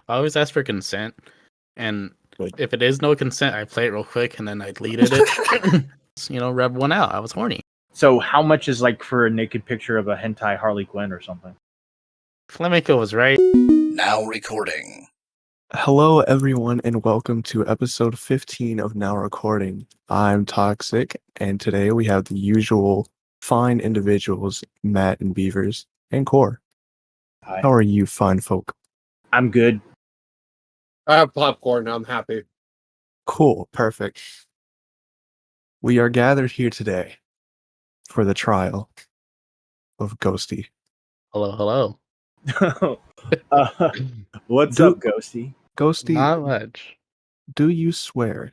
I always ask for consent, and Good. if it is no consent, I play it real quick and then I deleted it. Rub one out. I was horny. So how much is like for a naked picture of a hentai Harley Quinn or something? Flamenco was right. Now recording. Hello, everyone, and welcome to episode 15 of Now Recording. I'm Toxic, and today we have the usual fine individuals, Matt and Beavers, and Core. Hi. How are you, fine folk? I'm good. I have popcorn. I'm happy. Cool, perfect. We are gathered here today for the trial of Ghosti. Hello, hello. What's up, Ghosty? Ghosty, Not much. do you swear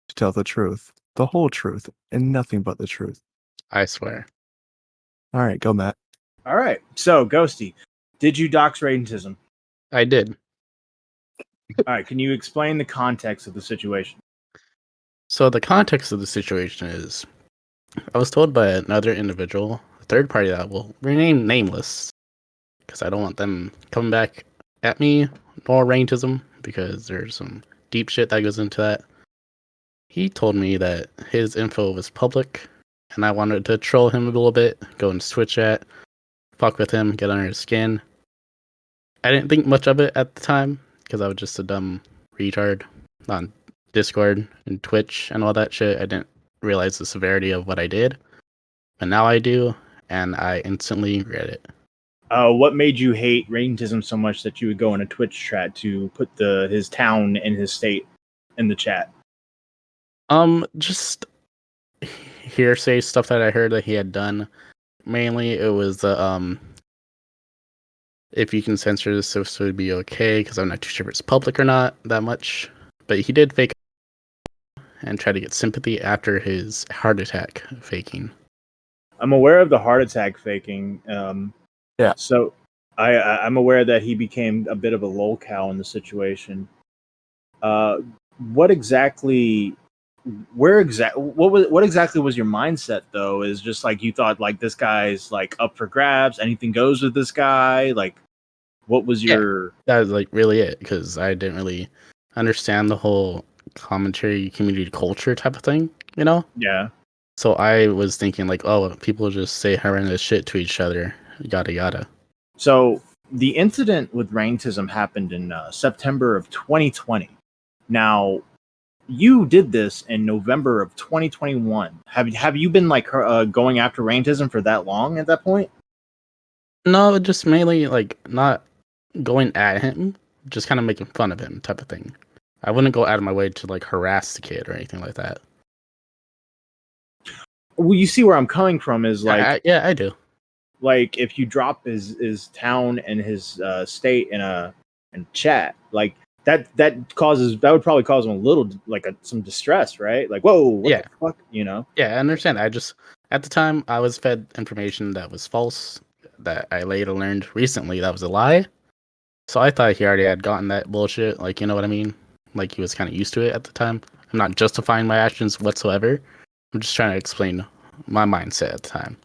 to tell the truth, the whole truth, and nothing but the truth? I swear. All right, go, Matt. All right. So, Ghosty, did you dox Raintism? I did. All right. Can you explain the context of the situation? So the context of the situation is, I was told by another individual, a third party that will remain nameless, because I don't want them coming back at me, nor Raintism, because there's some deep shit that goes into that. He told me that his info was public, and I wanted to troll him a little bit, go into Twitch chat, fuck with him, get under his skin. I didn't think much of it at the time, because I was just a dumb retard on Discord and Twitch and all that shit. I didn't realize the severity of what I did, but now I do, and I instantly regret it. What made you hate Raintism so much that you would go in a Twitch chat to put his town and his state in the chat? Just hearsay stuff that I heard that he had done. Mainly, it was if you can censor this, this would be okay, because I'm not too sure if it's public or not that much. But he did fake and try to get sympathy after his heart attack faking. I'm aware of the heart attack faking. Yeah. So I'm aware that he became a bit of a lolcow in the situation. What exactly was your mindset though? Is just like you thought like this guy's like up for grabs, anything goes with this guy? Like what was your That was like really it, because I didn't really understand the whole commentary community culture type of thing, you know? Yeah. So I was thinking like, oh, people just say horrendous shit to each other, yada yada. So the incident with Raintism happened in September of 2020. Now, you did this in November of 2021. Have you been like going after Raintism for that long at that point? No, just mainly like not going at him, just kind of making fun of him type of thing. I wouldn't go out of my way to like harass the kid or anything like that. Well, you see where I'm coming from is like yeah, I do. Like if you drop his town and his state in chat, like that would probably cause him a little like some distress, right? Like, whoa, what the fuck, you know? Yeah, I understand. I just at the time I was fed information that was false that I later learned recently that was a lie. So I thought he already had gotten that bullshit, like, you know what I mean? Like he was kind of used to it at the time. I'm not justifying my actions whatsoever. I'm just trying to explain my mindset at the time.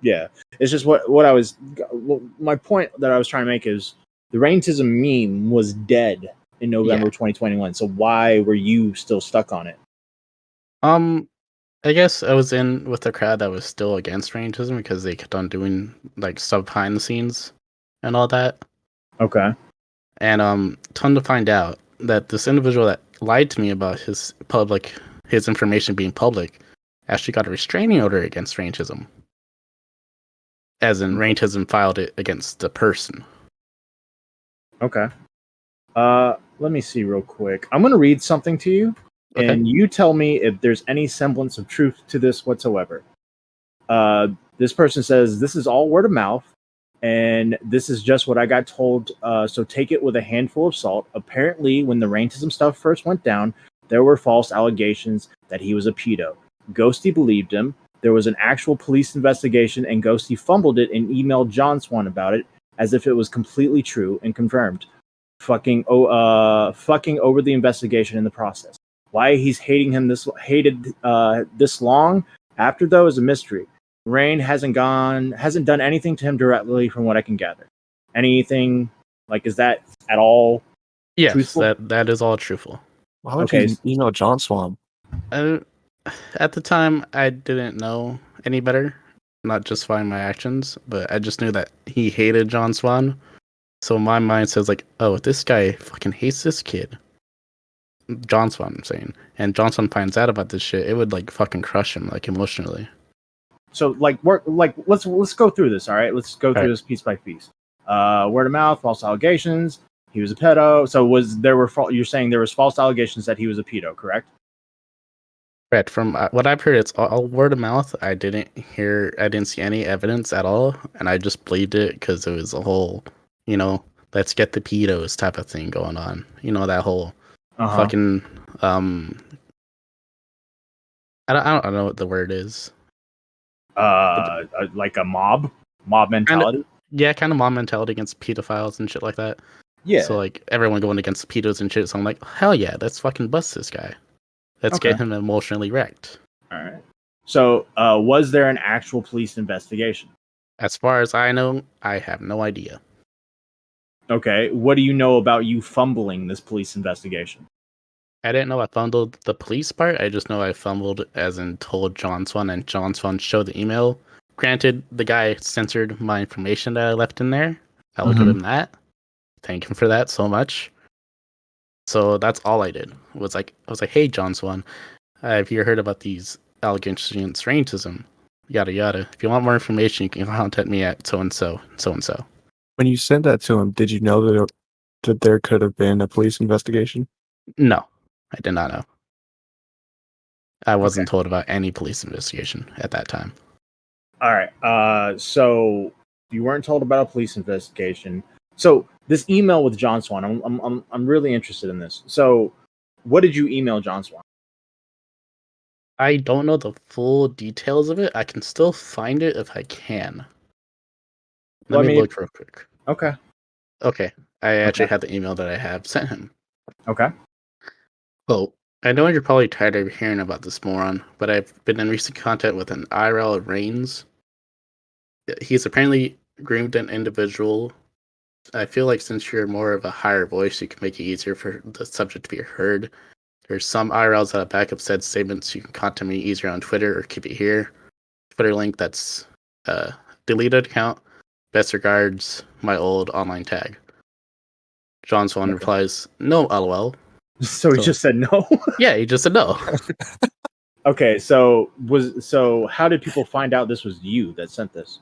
Yeah, it's just my point that I was trying to make is the Raintism meme was dead in November 2021. So why were you still stuck on it? I guess I was in with the crowd that was still against Raintism because they kept on doing like stuff behind the scenes and all that. Okay. And come to find out that this individual that lied to me about his information being public actually got a restraining order against Raintism. As in, Raintism filed it against the person. Okay. Let me see real quick. I'm going to read something to you, and you tell me if there's any semblance of truth to this whatsoever. This person says, this is all word of mouth, and this is just what I got told, so take it with a handful of salt. Apparently, when the Raintism stuff first went down, there were false allegations that he was a pedo. Ghosti believed him. There was an actual police investigation, and Ghosti fumbled it and emailed John Swan about it as if it was completely true and confirmed. Fucking over the investigation in the process. Why he's hated this long after though is a mystery. Rain hasn't done anything to him directly from what I can gather. Anything like is that at all Yes, truthful? that is all truthful. Why would Okay. you email John Swan? At the time, I didn't know any better, not justifying my actions, but I just knew that he hated John Swan. So my mind says like, oh, this guy fucking hates this kid. John Swan, I'm saying. And John Swan finds out about this shit, it would like fucking crush him, like emotionally. So let's go through this. All right, let's go through this piece by piece. Word of mouth, false allegations. He was a pedo. So you're saying there was false allegations that he was a pedo, correct? Right. From what I've heard, it's all word of mouth. I didn't see any evidence at all, and I just believed it because it was a whole, let's get the pedos type of thing going on. That whole fucking I don't know what the word is. Like a mob mentality. Kind of mob mentality against pedophiles and shit like that. Yeah. So like everyone going against pedos and shit. So I'm like, hell yeah, let's fucking bust this guy. Let's get him emotionally wrecked. All right. So was there an actual police investigation? As far as I know, I have no idea. Okay. What do you know about you fumbling this police investigation? I didn't know I fumbled the police part. I just know I fumbled as in told John Swan, and John Swan showed the email. Granted, the guy censored my information that I left in there. I'll give him that. Thank him for that so much. So that's all I did. I was like, hey, John Swan, have you heard about these allegations against Raintism? Yada yada. If you want more information, you can contact me at so and so, so and so. When you sent that to him, did you know that there could have been a police investigation? No, I did not know. I wasn't told about any police investigation at that time. All right. So you weren't told about a police investigation. So this email with John Swan, I'm really interested in this. So what did you email John Swan? I don't know the full details of it. I can still find it if I can. Let me look real quick. Okay. Okay. I actually have the email that I have sent him. Okay. Oh, I know you're probably tired of hearing about this moron, but I've been in recent contact with an IRL Reigns. He's apparently groomed an individual. I feel like since you're more of a higher voice, you can make it easier for the subject to be heard. There's some IRLs that have back up said statements. You can contact me easier on Twitter or keep it here. Twitter link that's deleted account. Best regards, my old online tag. John Swan replies, no, lol. So he just said no? Yeah, he just said no. Okay, so how did people find out this was you that sent this?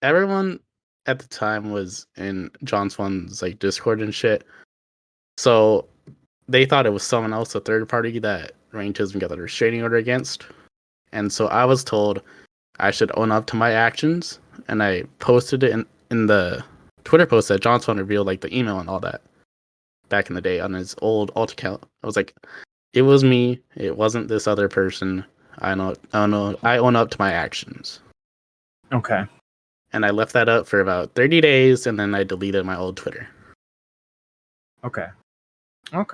Everyone at the time was in John Swan's like Discord and shit. So they thought it was someone else, a third party that Raintism got a restraining order against. And so I was told I should own up to my actions, and I posted it in the Twitter post that John Swan revealed like the email and all that back in the day on his old alt account. I was like, it was me, it wasn't this other person. I own up to my actions. Okay. And I left that up for about 30 days, and then I deleted my old Twitter. Okay. All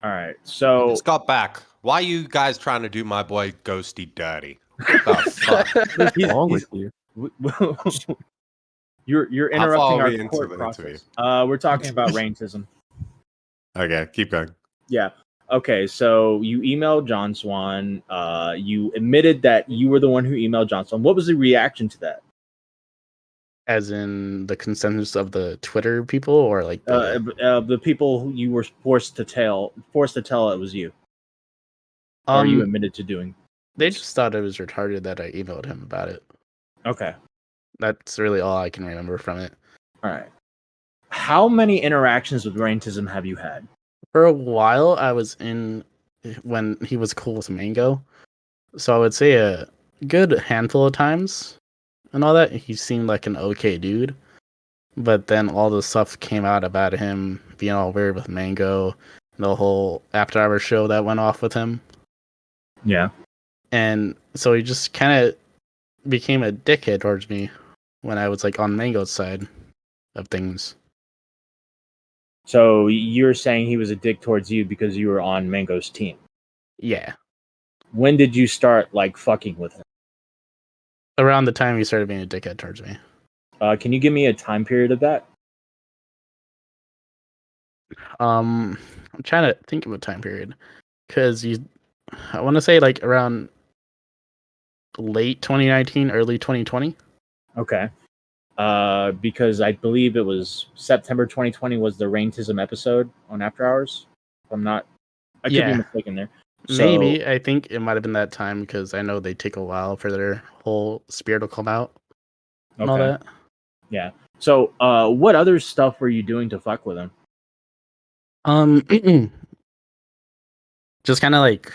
right. So it's got back. Why are you guys trying to do my boy Ghosti dirty? What the fuck? What's wrong with you? You're interrupting our court process. We're talking about Raintism. Okay, keep going. Yeah. Okay, so you emailed John Swan. You admitted that you were the one who emailed John Swan. What was the reaction to that? As in the consensus of the Twitter people, or like the people who you were forced to tell it was you, or you admitted to doing. They just thought it was retarded that I emailed him about it. Okay, that's really all I can remember from it. All right. How many interactions with Raintism have you had? For a while, I was in when he was cool with Mango, so I would say a good handful of times. And all that, he seemed like an okay dude. But then all the stuff came out about him being all weird with Mango, the whole After Hours show that went off with him. Yeah. And so he just kind of became a dickhead towards me when I was like on Mango's side of things. So you're saying he was a dick towards you because you were on Mango's team? Yeah. When did you start like fucking with him? Around the time he started being a dickhead towards me. Can you give me a time period of that? I'm trying to think of a time period because I want to say like around late 2019, early 2020. Okay. Because I believe it was September 2020 was the Raintism episode on After Hours. I could be Yeah. mistaken there. So, Maybe I think it might have been that time because I know they take a while for their whole spirit to come out and all okay. that. Yeah. So, what other stuff were you doing to fuck with him? Just kind of like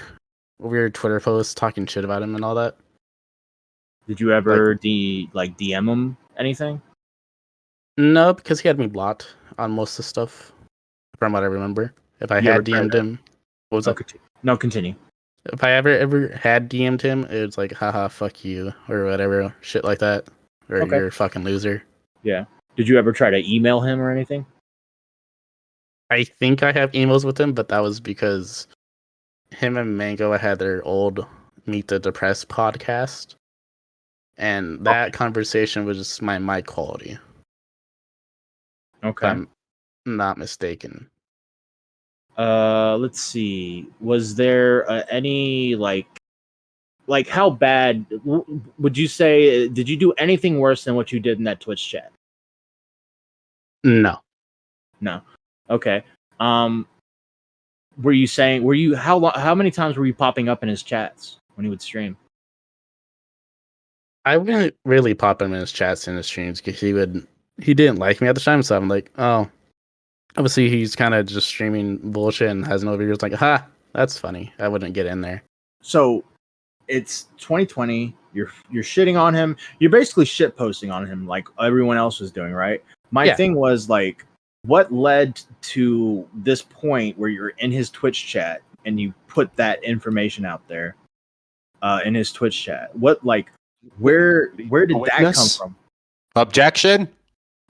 weird Twitter posts talking shit about him and all that. Did you ever DM him anything? No, because he had me blocked on most of the stuff, from what I remember. If I You ever had tried DM'd to- him, what was No, that? continue. If I ever had DM'd him, it was like, haha, fuck you, or whatever, shit like that. Or Okay. you're a fucking loser. Yeah. Did you ever try to email him or anything? I think I have emails with him, but that was because him and Mango had their old Meet the Depressed podcast. And that conversation was just my mic quality, if Okay. I'm not mistaken. Let's see. Was there any how bad would you say? Did you do anything worse than what you did in that Twitch chat? No. No. Okay. Were you how many times were you popping up in his chats when he would stream? I wouldn't really pop him in his chats and his streams because he didn't like me at the time, so I'm like, oh, obviously he's kind of just streaming bullshit and has no videos. Like, ha, that's funny. I wouldn't get in there. So it's 2020. You're shitting on him. You're basically shit posting on him like everyone else was doing, right? My thing was like, what led to this point where you're in his Twitch chat and you put that information out there in his Twitch chat? What where did that come from? Objection.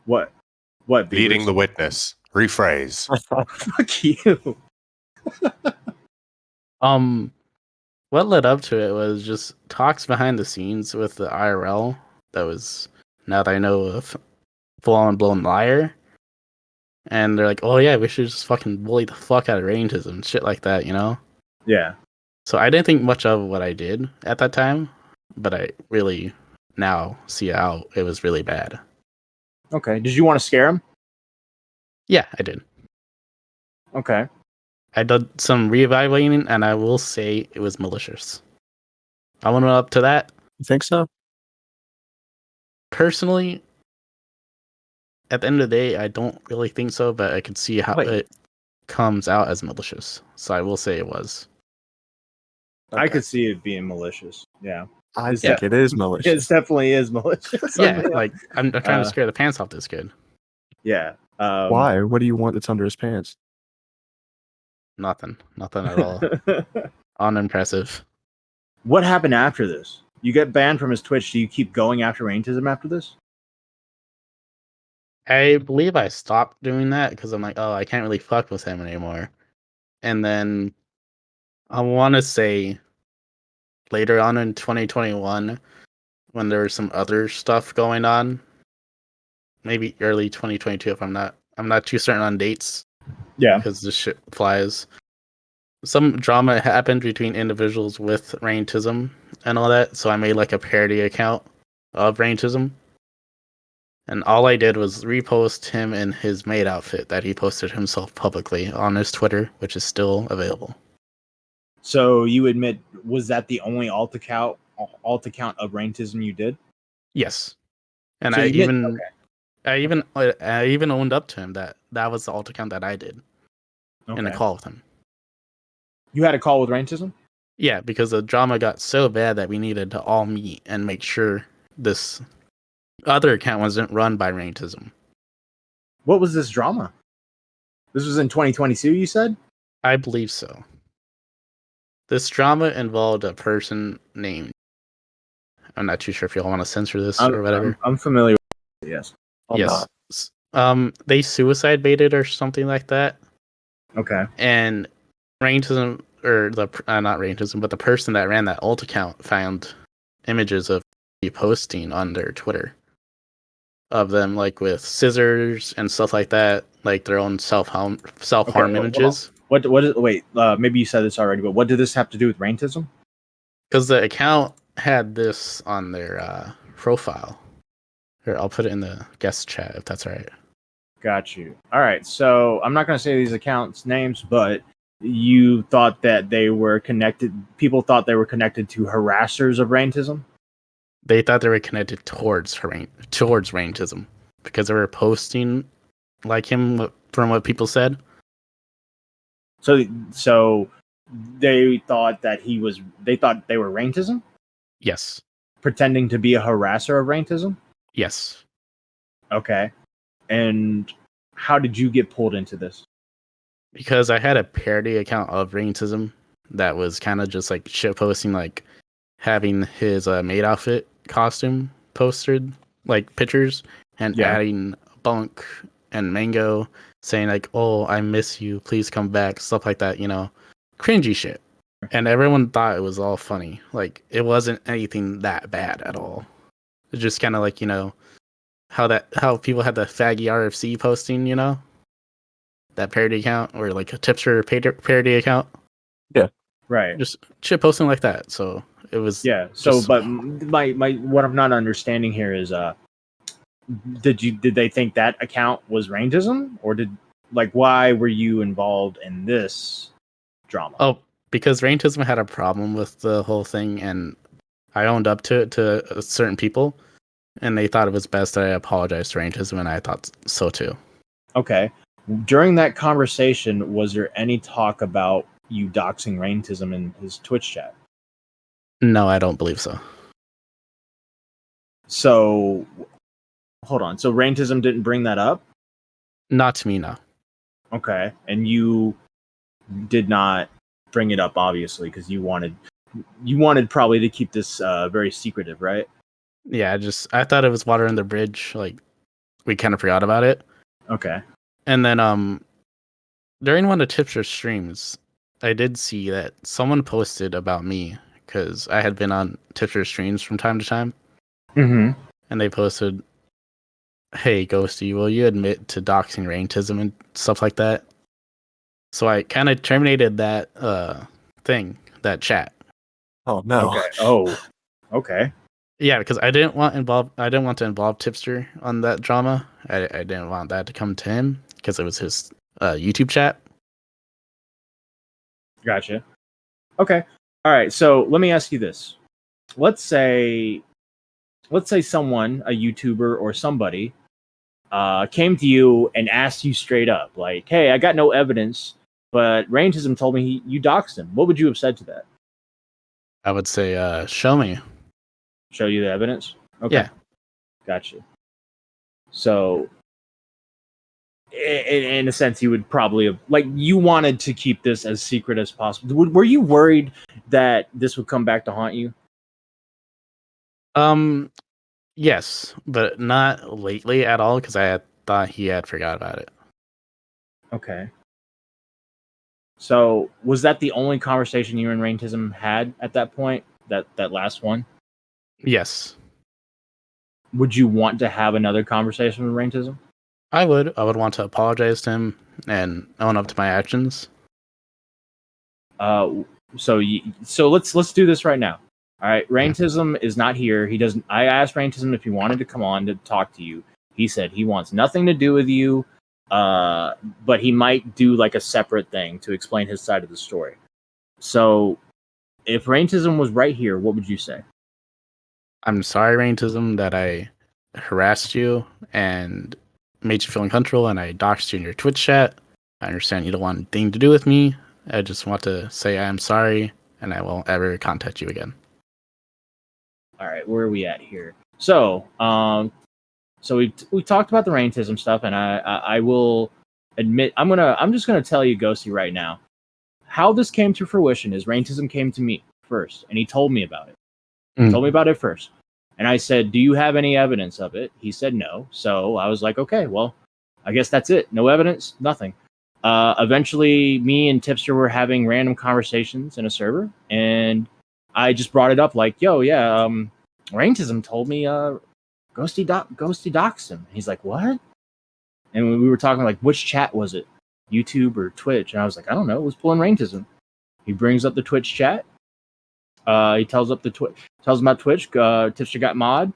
What Beavers? Leading the witness. Rephrase. Fuck you. What led up to it was just talks behind the scenes with the IRL. That was, now that I know, a full-on blown liar. And they're like, oh yeah, we should just fucking bully the fuck out of Raintism and shit like that, you know? Yeah. So I didn't think much of what I did at that time, but I really now see how it was really bad. Okay. Did you want to scare him? Yeah, I did. Okay. I did some reevaluating, and I will say it was malicious. I went up to that. You think so? Personally, at the end of the day, I don't really think so, but I could see how it comes out as malicious. So I will say it was. I could see it being malicious. Yeah. I think it is malicious. It definitely is malicious. Yeah, like I'm trying to scare the pants off this kid. Yeah. Why? What do you want that's under his pants? Nothing at all. Unimpressive. What happened after this? You get banned from his Twitch. Do you keep going after Raintism after this? I believe I stopped doing that because I'm like, oh, I can't really fuck with him anymore. And then I want to say later on in 2021, when there was some other stuff going on, maybe early 2022, if I'm not too certain on dates. Yeah. Because this shit flies. Some drama happened between individuals with Raintism and all that, so I made like a parody account of Raintism. And all I did was repost him in his maid outfit that he posted himself publicly on his Twitter, which is still available. So you admit, was that the only alt account of Raintism you did? Yes. And So I you even owned up to him that was the alt account that I did in a call with him. You had a call with Raintism? Yeah, because the drama got so bad that we needed to all meet and make sure this other account wasn't run by Raintism. What was this drama? This was in 2022, you said? I believe so. This drama involved a person named... I'm not too sure if y'all want to censor this or whatever. I'm familiar with it, yes. Yes. They suicide baited or something like that. Okay. And Raintism, or not Raintism, but the person that ran that alt account found images of me posting on their Twitter. of them, like with scissors and stuff like that, like their own self-harm Okay, hold on. images. What is wait, maybe you said this already, but what did this have to do with Raintism? Because the account had this on their profile. Here, I'll put it in the guest chat if that's all right. Got you. All right, so I'm not going to say these accounts' names, but you thought that they were connected. People thought they were connected to harassers of Raintism. They thought they were connected towards Raintism because they were posting like him from what people said. So they thought that they thought they were Raintism, Yes. pretending to be a harasser of Raintism. Yes. Okay. And how did you get pulled into this? Because I had a parody account of Raintism that was kind of just like shit posting, like having his maid outfit costume posted, like pictures, and adding Bunk and Mango saying like, "Oh, I miss you, please come back," stuff like that, cringy shit. And everyone thought it was all funny. Like it wasn't anything that bad at all. It's just kind of like how people had the faggy RFC posting, that parody account, or like a tipster parody account. Yeah. Right. Just shit posting like that. So it was. Yeah. So, but my what I'm not understanding here is, did they think that account was Raintism, or why were you involved in this drama? Oh, because Raintism had a problem with the whole thing, and I owned up to it to certain people, and they thought it was best that I apologized to Raintism, and I thought so too. Okay. During that conversation, was there any talk about you doxing Raintism in his Twitch chat? No, I don't believe so. So, hold on. So Raintism didn't bring that up? Not to me, no. Okay. And you did not bring it up, obviously, because you wanted probably to keep this very secretive, right? Yeah, I thought it was water under the bridge. Like we kind of forgot about it. Okay. And then during one of the tipster streams, I did see that someone posted about me because I had been on tipster streams from time to time. Mm-hmm. And they posted, "Hey, Ghosty, will you admit to doxing Raintism and stuff like that?" So I kind of terminated that that chat. Oh no. Okay. Oh. Okay. Yeah, because I didn't want to involve Tipster on that drama. I didn't want that to come to him because it was his YouTube chat. Gotcha. Okay. All right. So let me ask you this. Let's say someone, a YouTuber or somebody, came to you and asked you straight up, like, "Hey, I got no evidence, but Raintism told me you doxed him." What would you have said to that? I would say, "Show me." Show you the evidence? Okay. Yeah. Gotcha. So, in a sense, you would probably have, you wanted to keep this as secret as possible. Were you worried that this would come back to haunt you? Yes, but not lately at all because I thought he had forgot about it. Okay. So, was that the only conversation you and Raintism had at that point? That last one? Yes, Would you want to have another conversation with Raintism? I would. I would want to apologize to him and own up to my actions. So let's do this right now. All right, Raintism is not here. He doesn't. I asked Raintism if he wanted to come on to talk to you. He said he wants nothing to do with you. But he might do like a separate thing to explain his side of the story. So, if Raintism was right here, what would you say? I'm sorry, Raintism, that I harassed you and made you feel uncomfortable, and I doxed you in your Twitch chat. I understand you don't want anything to do with me. I just want to say I am sorry, and I won't ever contact you again. All right, where are we at here? So, so we talked about the Raintism stuff, and I will admit I'm just gonna tell you, Ghosty, right now, how this came to fruition is Raintism came to me first, and he told me about it. He told me about it first. And I said, "Do you have any evidence of it?" He said no. So I was like, okay, well, I guess that's it. No evidence, nothing. Eventually, me and Tipster were having random conversations in a server, and I just brought it up like, yo, yeah, Raintism told me Ghosty doxed him. He's like, what? And we were talking like, which chat was it? YouTube or Twitch? And I was like, I don't know. It was pulling Raintism. He brings up the Twitch chat. He tells him about Twitch. Tips got mod.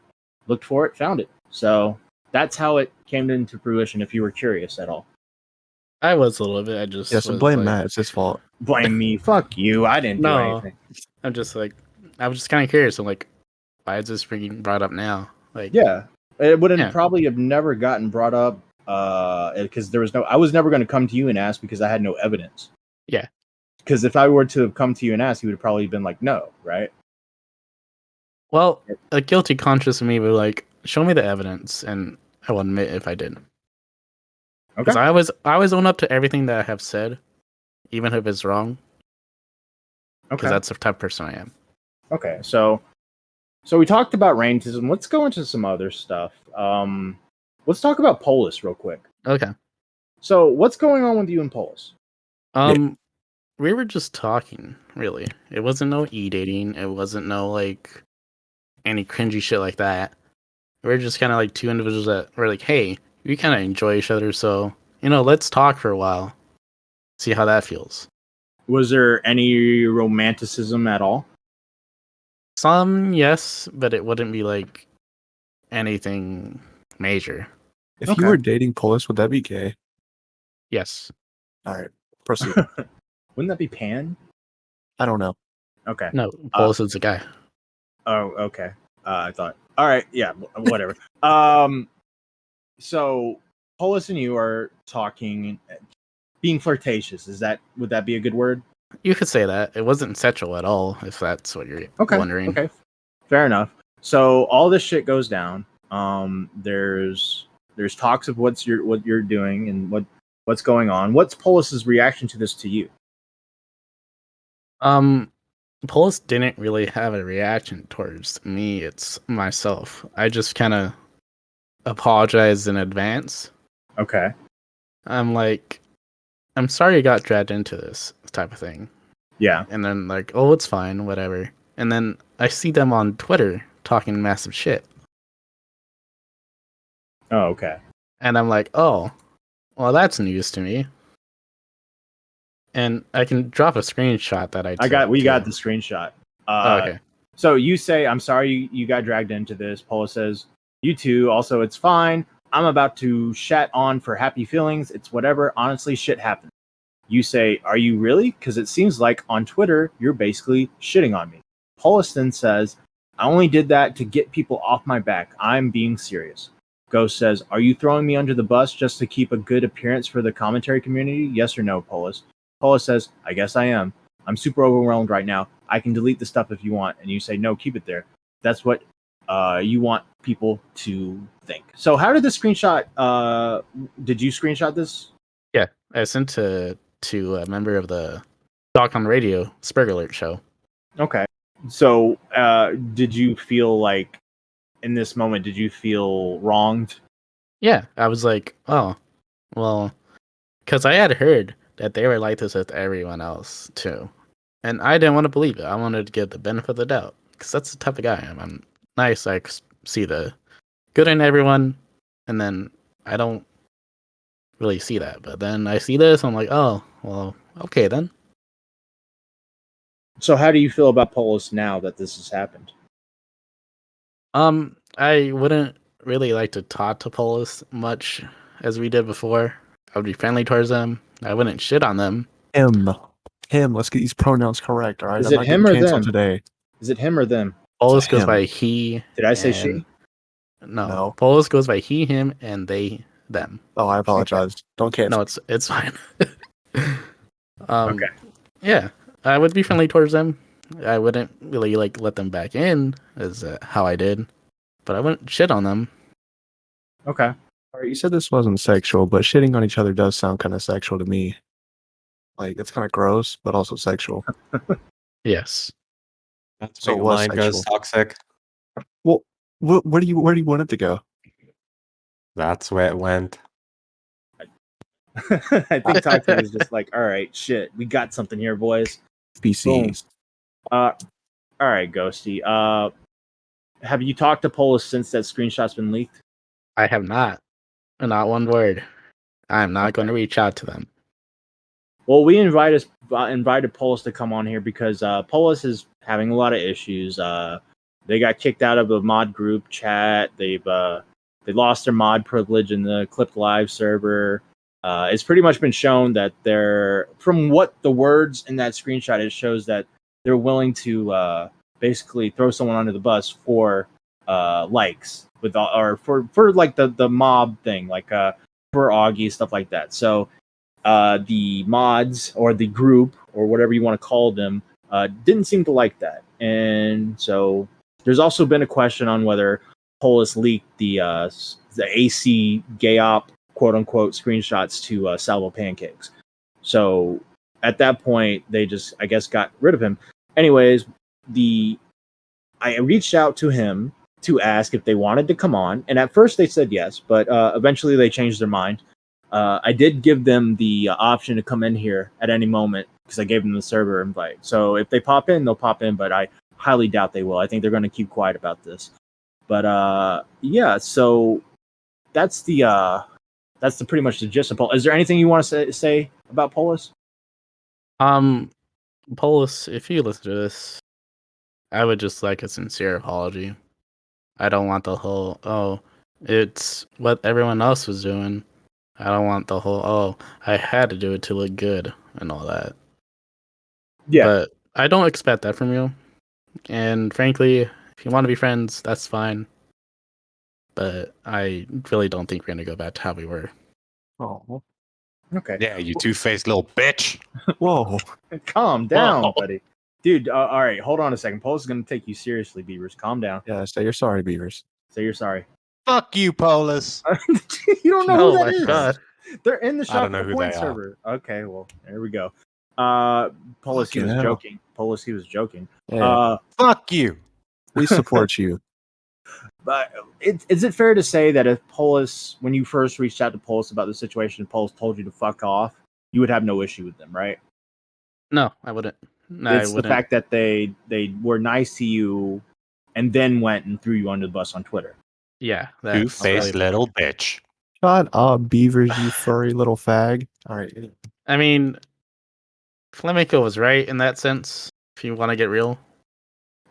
Looked for it, found it. So that's how it came into fruition. If you were curious at all, I was a little bit. I just So was blame like, Matt. It's his fault. blame me. Fuck you. I didn't do No. anything. I'm just like, I was just kind of curious. I'm like, why is this being brought up now? Like, Yeah, it would have Yeah. probably have never gotten brought up because there was no. I was never going to come to you and ask because I had no evidence. Yeah. Because if I were to have come to you and asked, you would have probably been like, no, right? Well, a guilty conscience of me would like show me the evidence, and I will admit if I did. Because Okay. I always own up to everything that I have said, even if it's wrong. Because Okay. that's the type of person I am. Okay. So we talked about Raintism. Let's go into some other stuff. Let's talk about Polus real quick. Okay. So what's going on with you and Polus? We were just talking. Really, it wasn't no e-dating. It wasn't no like any cringy shit like that. We were just kind of like two individuals that were like, hey, we kind of enjoy each other, so let's talk for a while, see how that feels. Was there any romanticism at all? Some, yes, but it wouldn't be like anything major. If Okay. you were dating Polus, would that be gay? Yes. All right, proceed. Wouldn't that be pan? I don't know. Okay. No, Polus is a guy. Oh, okay. I thought. All right. Yeah. Whatever. So Polus and you are talking, being flirtatious. Would that be a good word? You could say that. It wasn't sexual at all, if that's what you're wondering. Okay. Fair enough. So all this shit goes down. There's talks of what you're doing and what's going on. What's Polus's reaction to this to you? Polus didn't really have a reaction towards me. It's myself. I just kind of apologized in advance. Okay. I'm like, I'm sorry you got dragged into this type of thing. Yeah. And then like, oh, it's fine, whatever. And then I see them on Twitter talking massive shit. Oh, okay. And I'm like, oh, well, that's news to me. And I can drop a screenshot that I took. We got the screenshot. Okay. So you say, I'm sorry you got dragged into this. Polus says, you too. Also, it's fine. I'm about to shat on for happy feelings. It's whatever. Honestly, shit happens. You say, are you really? Because it seems like on Twitter, you're basically shitting on me. Polus then says, I only did that to get people off my back. I'm being serious. Ghost says, are you throwing me under the bus just to keep a good appearance for the commentary community? Yes or no, Polus? Polus says, I guess I am. I'm super overwhelmed right now. I can delete the stuff if you want. And you say, no, keep it there. That's what you want people to think. So how did this screenshot, did you screenshot this? Yeah, I sent to a member of the Talk on the Radio SpergAlert show. Okay. So did you feel like, in this moment, did you feel wronged? Yeah, I was like, oh, well, because I had heard that they were like this with everyone else too. And I didn't want to believe it. I wanted to give the benefit of the doubt because that's the type of guy I am. I'm nice. I see the good in everyone, and then I don't really see that. But then I see this, I'm like, oh, well, okay then. So how do you feel about Polus now that this has happened? I wouldn't really like to talk to Polus much as we did before. I would be friendly towards them. I wouldn't shit on them. Him. Let's get these pronouns correct, all right? Is I'm it not him getting or canceled them? today. Is it him or them? Polus goes him. by he. Did I say and- she? No. Polus goes by he, him, and they, them. Oh, I apologize. Don't cancel. No, it's fine. Okay. Yeah, I would be friendly towards them. I wouldn't really like let them back in, as how I did, but I wouldn't shit on them. Okay. All right, you said this wasn't sexual, but shitting on each other does sound kind of sexual to me. Like, it's kind of gross, but also sexual. Yes. That's So where it your was mind goes sexual. toxic. Well, where do you want it to go? That's where it went. I think Toxic is just like, all right, shit, we got something here, boys. BCs. All right, Ghosty. have you talked to Polus since that screenshot's been leaked? I have not one word. I'm not Okay. going to reach out to them. Well, we invited Polus to come on here because Polus is having a lot of issues. They got kicked out of a mod group chat. They lost their mod privilege in the Clipped Live server. It's pretty much been shown that from what the words in that screenshot, it shows that they're willing to basically throw someone under the bus for likes or for like the mob thing, like for Augie, stuff like that. So the mods or the group or whatever you want to call them didn't seem to like that, and so there's also been a question on whether Polus leaked the AC Gayop quote unquote screenshots to Salvo Pancakes. So at that point, they just I guess got rid of him. Anyways, I reached out to him to ask if they wanted to come on, and at first they said yes, but eventually they changed their mind. I did give them the option to come in here at any moment because I gave them the server invite. So if they pop in, they'll pop in, but I highly doubt they will. I think they're going to keep quiet about this. But yeah, so that's the pretty much the gist of Polus. Is there anything you want to say about Polus? Polus, if you listen to this, I would just like a sincere apology. I don't want the whole, it's what everyone else was doing. I don't want the whole, I had to do it to look good and all that. Yeah. But I don't expect that from you. And frankly, if you want to be friends, that's fine. But I really don't think we're going to go back to how we were. Oh, Okay. Yeah, you two-faced little bitch. whoa. Calm down, Whoa. buddy. Dude, all right, hold on a second. Polus is going to take you seriously, Beavers. Calm down. Yeah, say you're sorry, Beavers. Say you're sorry. Fuck you, Polus. You don't know who Oh that my is. god. They're in the I don't shop know for the who point they are. server. Okay, well, there we go. Polus, he Fucking was hell. joking. Polus, he was joking. Yeah, Fuck you. we support you. But is it fair to say that if Polus, when you first reached out to Polus about the situation, Polus told you to fuck off, you would have no issue with them, right? No, I wouldn't. No, It's I the wouldn't. fact that they were nice to you and then went and threw you under the bus on Twitter. Yeah, that's Two-faced really little bitch. Shut up, Beavers, you furry little fag. All right. I mean, Flamenco was right in that sense. If you want to get real,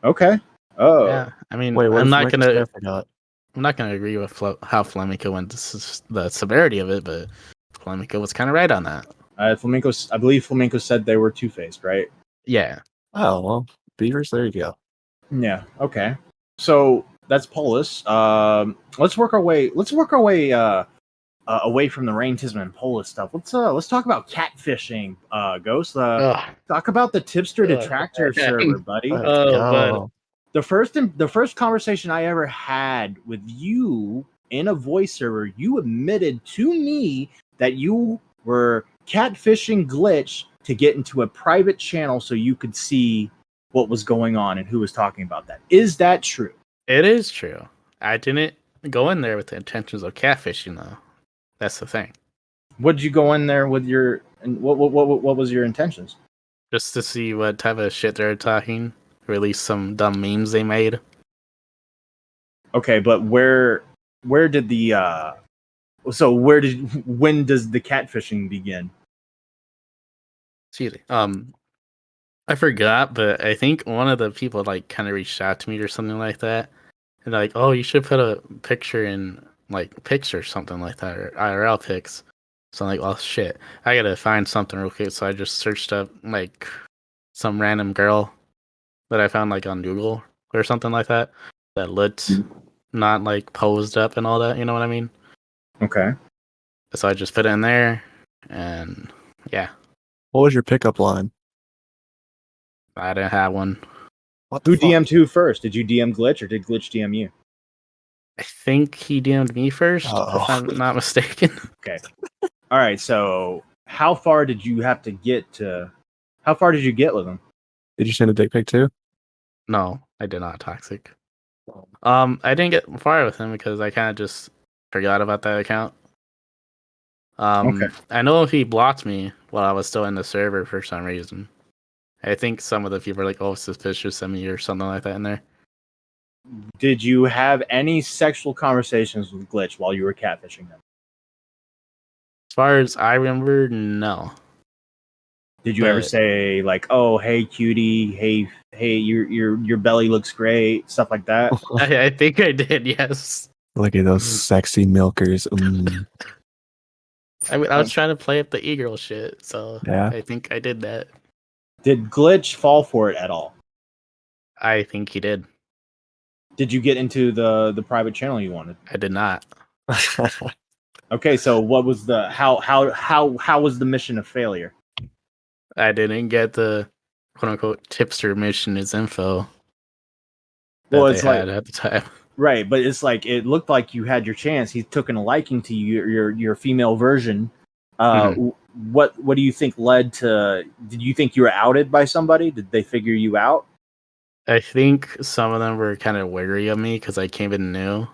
Okay. Oh. yeah. I mean, Wait, what I'm if not Flamenco say? I gonna, forgot. I'm not gonna agree with how Flamenco went. This is the severity of it, but Flamenco was kind of right on that. I believe Flamenco said they were two-faced, right? Yeah. Oh, well, Beavers, there you go. Yeah. Okay. So that's Polus. Let's work our way. Away from the Raintism and Polus stuff. Let's talk about catfishing. Ghost. Ugh. Talk about the tipster Ugh. detractor server, buddy. Let's Oh, go. The first conversation I ever had with you in a voice server, you admitted to me that you were catfishing Glitch to get into a private channel so you could see what was going on and who was talking about that. Is that true? It is true. I didn't go in there with the intentions of catfishing, though. That's the thing. What did you go in there with your and what was your intentions? Just to see what type of shit they're talking. Release some dumb memes they made. Okay, but where did the when does the catfishing begin? Excuse me. I forgot, but I think one of the people like kind of reached out to me or something like that, and like, oh, you should put a picture in like Pics or something like that, or IRL pics. So I'm like, well, shit, I gotta find something real quick. So I just searched up like some random girl that I found like on Google or something like that looked not like posed up and all that. You know what I mean? Okay. So I just put it in there, and yeah, What was your pickup line? I didn't have one. What Who the fuck? DM'd who first? Did you DM Glitch or did Glitch DM you? I think he DM'd me first, Uh-oh. if I'm not mistaken. Okay. All right. So how far did you have to get to? How far did you get with him? Did you send a dick pic too? No, I did not toxic. I didn't get far with him because I kind of just forgot about that account. Okay. I know he blocked me while I was still in the server for some reason. I think some of the people are like, "Oh, suspicious of me" or something like that in there. Did you have any sexual conversations with Glitch while you were catfishing them? As far as I remember, no. Did you ever But- say like, "Oh, hey, cutie, hey, your belly looks great," stuff like that? I think I did, yes. Look at those sexy milkers. Mm. I mean, I was trying to play up the e-girl shit, so Yeah. I think I did that. Did Glitch fall for it at all? I think he did. Did you get into the private channel you wanted? I did not. Okay, so what was the how was the mission a failure? I didn't get the quote unquote tipster mission as info that Well, they it's like had at the time. right, but it's like it looked like you had your chance. He took a liking to you, your female version. What do you think led to? Did you think you were outed by somebody? Did they figure you out? I think some of them were kind of wary of me because I came in new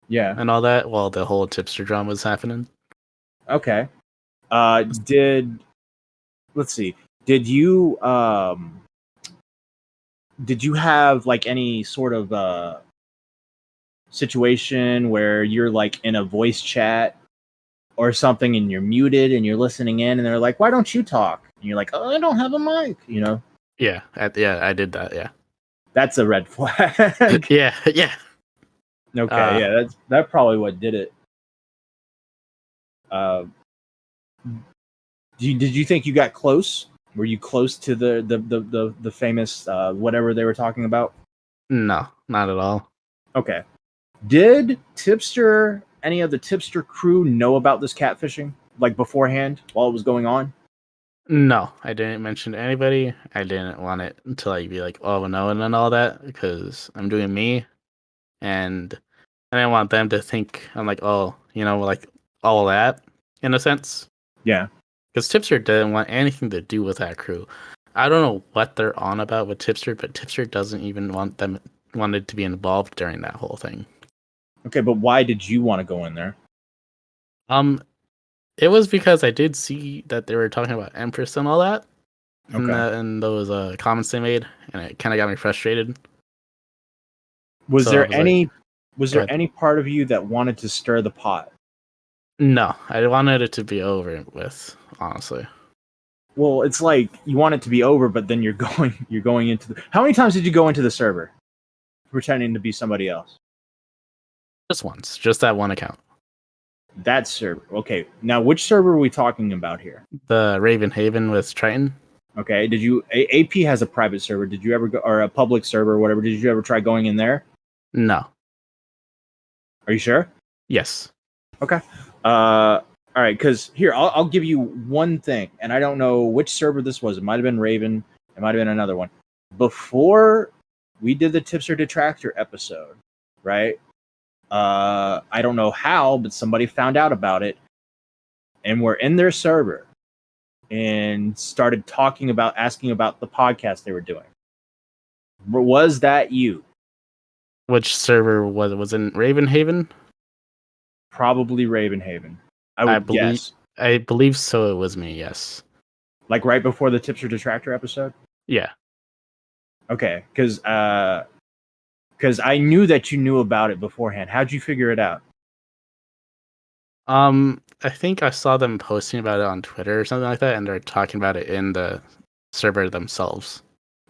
Yeah. and all that while the whole tipster drama was happening. Okay. Let's see. Did you have like any sort of situation where you're like in a voice chat or something and you're muted and you're listening in and they're like, "Why don't you talk?" And you're like, "Oh, I don't have a mic," you know? Yeah, I did that. Yeah, That's a red flag. yeah. Okay, yeah, that's probably what did it. Did you think you got close? Were you close to the famous whatever they were talking about? No, not at all. Okay. Did any of the tipster crew know about this catfishing like beforehand while it was going on? No, I didn't mention to anybody. I didn't want it to like be like, oh no, and all that because I'm doing me, and I didn't want them to think I'm like, oh, like all that in a sense. Yeah. Because Tipster didn't want anything to do with that crew. I don't know what they're on about with Tipster, but Tipster doesn't even wanted to be involved during that whole thing. Okay, but why did you want to go in there? It was because I did see that they were talking about Empress and all that, Okay. and those comments they made, and it kind of got me frustrated. Was So there I was like, was go there ahead. any part of you that wanted to stir the pot? No, I wanted it to be over with, honestly. Well, it's like you want it to be over, but then you're going into the. How many times did you go into the server pretending to be somebody else? Just once, just that one account. That server. Okay. Now, which server are we talking about here? The Raven Haven with Triton. Okay. Did you AP has a private server? Did you ever go or a public server or whatever? Did you ever try going in there? No. Are you sure? Yes. Okay. All right. Because here, I'll give you one thing, and I don't know which server this was. It might have been Raven. It might have been another one. Before we did the Tipster Detractor episode, right? I don't know how, but somebody found out about it, and we're in their server, and started asking about the podcast they were doing. Was that you? Which server was it? Was in Raven Haven? Probably Ravenhaven. I would guess. I believe so. It was me. Yes. Like right before the Tipster Detractor episode. Yeah. Okay, because I knew that you knew about it beforehand. How'd you figure it out? I think I saw them posting about it on Twitter or something like that, and they're talking about it in the server themselves.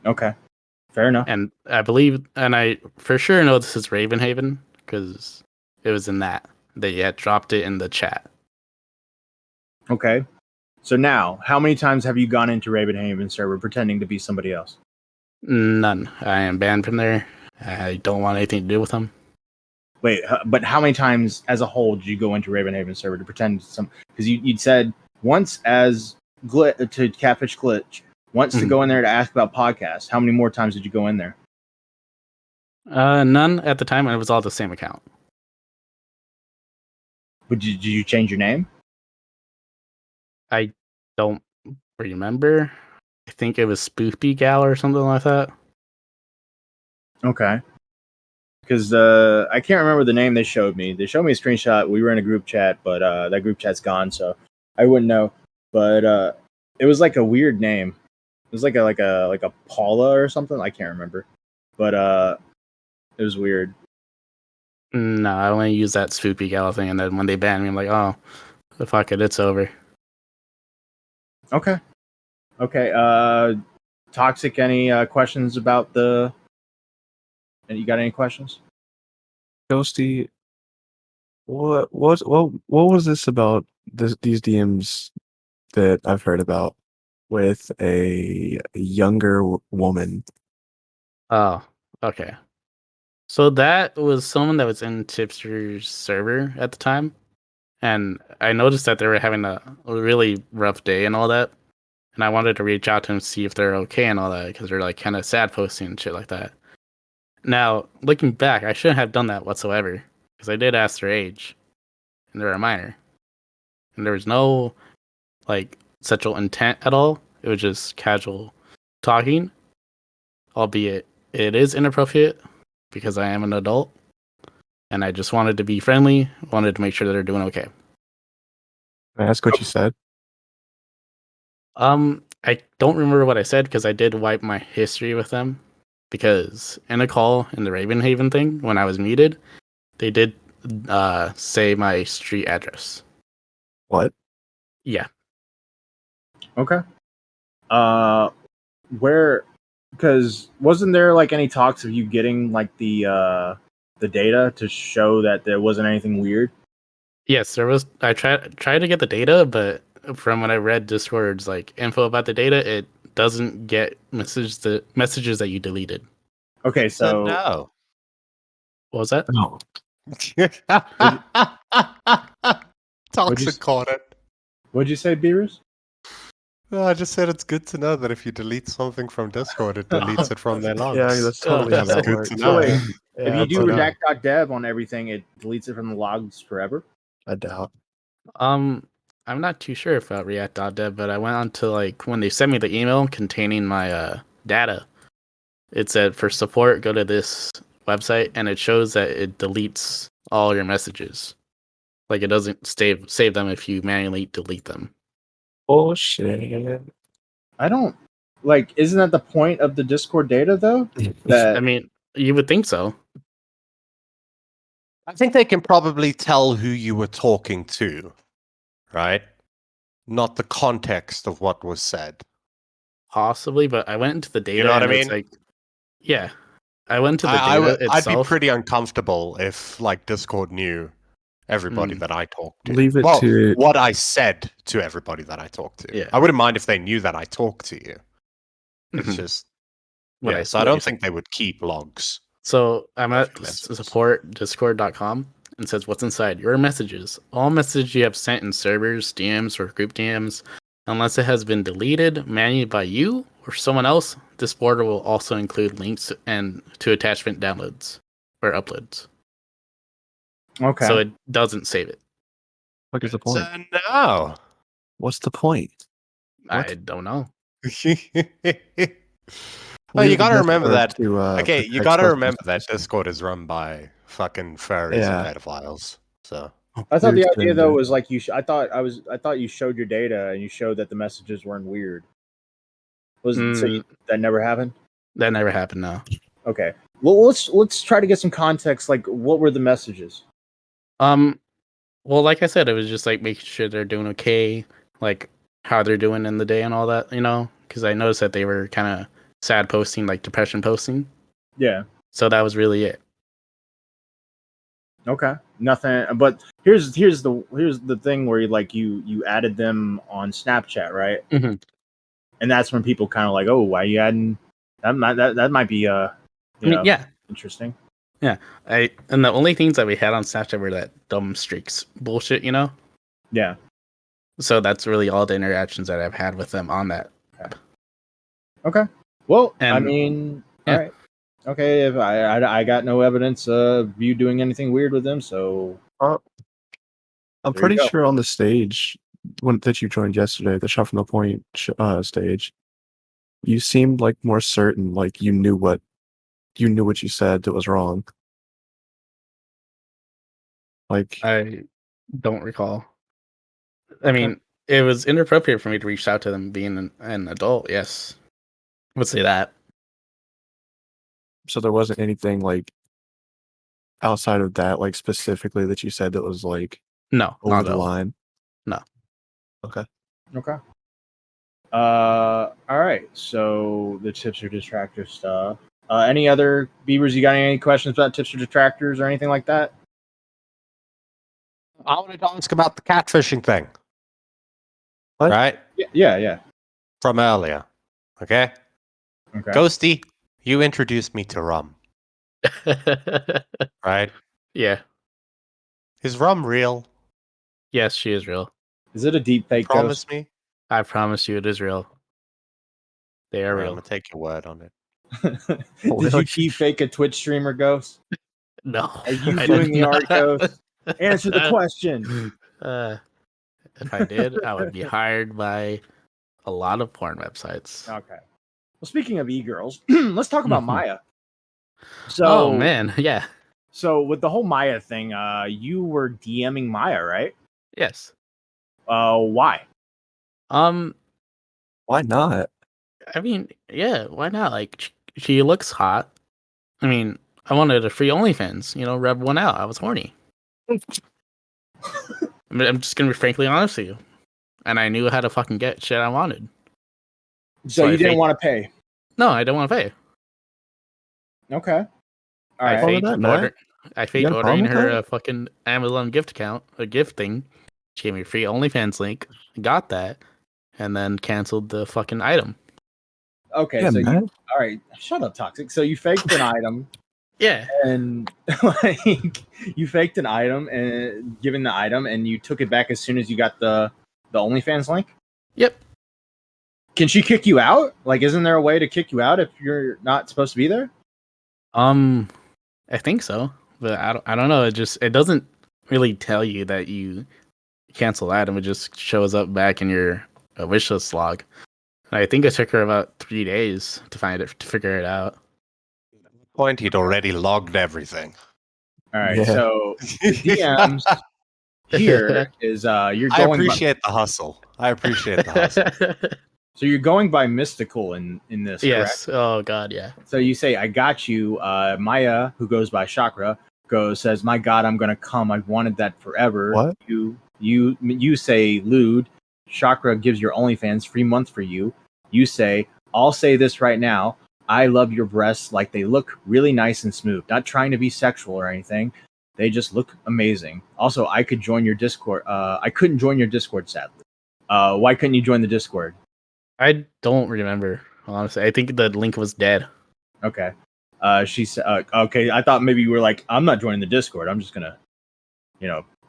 Okay, fair enough. And I believe, and I for sure know this is Ravenhaven because it was in that. They had dropped it in the chat. Okay, so now, how many times have you gone into Ravenhaven server pretending to be somebody else? None. I am banned from there. I don't want anything to do with them. Wait, but how many times as a whole did you go into Ravenhaven server to pretend some? Because you'd said once as to Catfish Glitch, once to go in there to ask about podcasts. How many more times did you go in there? None at the time, and it was all the same account. But did you change your name? I don't remember. I think it was Spoopy Gal or something like that. Okay. Because I can't remember the name they showed me. They showed me a screenshot. We were in a group chat, but that group chat's gone, so I wouldn't know. But it was like a weird name. It was like a Paula or something. I can't remember, but it was weird. No, I only use that Swoopy gal thing, and then when they ban me, I'm like, oh, fuck it, it's over. Okay. Toxic. Any questions about the? And you got any questions? Ghosty, what was this about these DMs that I've heard about with a younger woman? Oh, okay. So that was someone that was in Tipster's server at the time, and I noticed that they were having a really rough day and all that, and I wanted to reach out to them to see if they're okay and all that, because they're like kind of sad posting and shit like that. Now, looking back, I shouldn't have done that whatsoever, because I did ask their age, and they're a minor, and there was no like sexual intent at all. It was just casual talking, albeit it is inappropriate because I am an adult, and I just wanted to be friendly, wanted to make sure that they're doing okay. Can I ask what you said? I don't remember what I said because I did wipe my history with them, because in a call in the Ravenhaven thing when I was muted, they did say my street address. What? Yeah. Okay. Where? Because wasn't there like any talks of you getting like the data to show that there wasn't anything weird? Yes, there was. I tried to get the data, but from when I read Discord's like info about the data, it doesn't get messages that you deleted. Okay, so no. What was that? No. Toxic caught it. what'd you say, Beerus? No, I just said it's good to know that if you delete something from Discord, it deletes it from their logs. Yeah, that's totally how That's that good works. to So know. wait, Yeah, if you do but, redact.dev on everything, it deletes it from the logs forever. I doubt. I'm not too sure about React.dev, but I went on to like when they sent me the email containing my data. It said for support, go to this website, and it shows that it deletes all your messages. Like it doesn't save them if you manually delete them. Bullshit. I don't like. Isn't that the point of the Discord data though? I That mean, you would think so. I think they can probably tell who you were talking to, right? Not the context of what was said. Possibly, but I went into the data, You know what I and it's mean? like, yeah, I went into the data I'd be itself. pretty uncomfortable if like Discord knew everybody Mm. that I talked to. Leave it well, to what I said to everybody that I talked to. Yeah. I wouldn't mind if they knew that I talked to you. It's Mhm. just What yeah. So I what you don't said. think they would keep logs. So I'm at Of your messages. support discord.com, and says what's inside your messages. All messages you have sent in servers, DMs, or group DMs, unless it has been deleted manually by you or someone else, this folder will also include links and to attachment downloads or uploads. okay. So it doesn't save it. what is the point? No. What's the point? I What? don't know. Well, you Leave gotta the remember Discord that. to, Okay, you protect gotta stuff remember that messages. Discord is run by fucking furries Yeah. and pedophiles. So I thought the Dude, idea though Tinder. was like I thought you showed your data and you showed that the messages weren't weird. That never happened? That never happened. No. Okay. Well, let's try to get some context. Like, what were the messages? Well, like I said, it was just like making sure they're doing okay, like how they're doing in the day and all that, because I noticed that they were kind of sad posting, like depression posting. Yeah. So that was really it. Okay. Nothing. But here's the thing where you added them on Snapchat, right? Mhm. And that's when people kind of like, oh, why are you adding? That might be Yeah, interesting. yeah. And the only things that we had on Snapchat were that dumb streaks bullshit, Yeah. So that's really all the interactions that I've had with them on that. Okay. Well, I And mean, yeah. all right. Okay, if I got no evidence of you doing anything weird with them, so I'm There you pretty go. sure on the stage that you joined yesterday, the Shot from the Point stage, you seemed like more certain, like you knew what you said that was wrong. Like, I don't recall. I mean, it was inappropriate for me to reach out to them being an adult. Yes, I would say that. so there wasn't anything like outside of that, like specifically that you said that was like No, over not the at all. line? No. Okay. Okay. All right. So the tips or detractor stuff. Any other Beavers? You got any questions about tips or detractors or anything like that? I wanted to ask about the catfishing thing. What? Right? Yeah. From earlier. Okay? Okay. Ghosty, you introduced me to rum, right? Yeah. Is rum real? Yes, she is real. Is it a deep fake Promise ghost? me? I promise you, it is real. They are Alright, I'm real. gonna take your word on it. Did you deep fake a Twitch streamer ghost? No. Are you I doing did the art not. ghost? Answer the question. If I did, I would be hired by a lot of porn websites. Okay. Well, speaking of e-girls, let's talk about Maya. So, Oh man, yeah. So with the whole Maya thing, you were DMing Maya, right? Yes. Why? Why not? I mean, yeah, why not? Like, she looks hot. I mean, I wanted a free OnlyFans, rub one out. I was horny. I'm just gonna be frankly honest with you. And I knew how to fucking get shit I wanted. So you didn't want to pay? No, I don't want to pay. Okay. All I right. faked that, Matt? You got a problem ordering with her that? a fucking Amazon gift account, a gift thing. She gave me a free OnlyFans link. Got that, and then canceled the fucking item. Okay. Yeah, So Matt. all right. Shut up, Toxic. So you faked an item. Yeah. And like you faked an item and given the item, and you took it back as soon as you got the OnlyFans link. Yep. Can she kick you out? Like, isn't there a way to kick you out if you're not supposed to be there? I think so, but I don't know. It doesn't really tell you that you cancel the item. It just shows up back in your wish list log. And I think it took her about 3 days to figure it out. Point, he'd already logged everything. All right. Yeah. So the DMs here is you're going. I appreciate the hustle. I appreciate the hustle. So you're going by mystical in this, Yes. correct? Oh God, yeah. So you say, "I got you." Maya, who goes by Chakra, says, "My God, I'm gonna come. I've wanted that forever." What? You say, "Lewd." Chakra gives your OnlyFans free month for you. You say, "I'll say this right now. I love your breasts. Like they look really nice and smooth. Not trying to be sexual or anything. They just look amazing. Also, I could join your Discord. I couldn't join your Discord, sadly. Why couldn't you join the Discord?" I don't remember, honestly. I think the link was dead. Okay. She said, "Okay." I thought maybe you were like, "I'm not joining the Discord. I'm just gonna,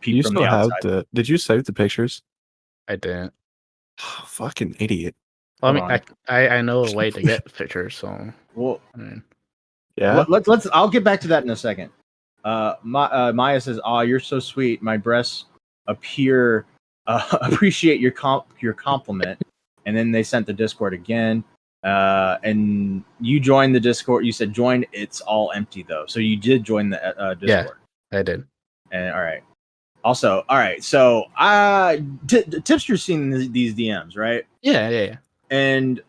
peek You from still the have outside." Did you save the pictures? I didn't. Fucking idiot. Well, I Hold mean, I know a way to get pictures, so Well, I mean, Yeah. let's. I'll get back to that in a second. Maya says, "Oh, you're so sweet. My breasts appear appreciate your compliment." And then they sent the Discord again. And you joined the Discord. You said join. It's all empty though. So you did join the Discord. I did. And all right. Also, all right. So, Tipster's seen these DMs, right? Yeah. And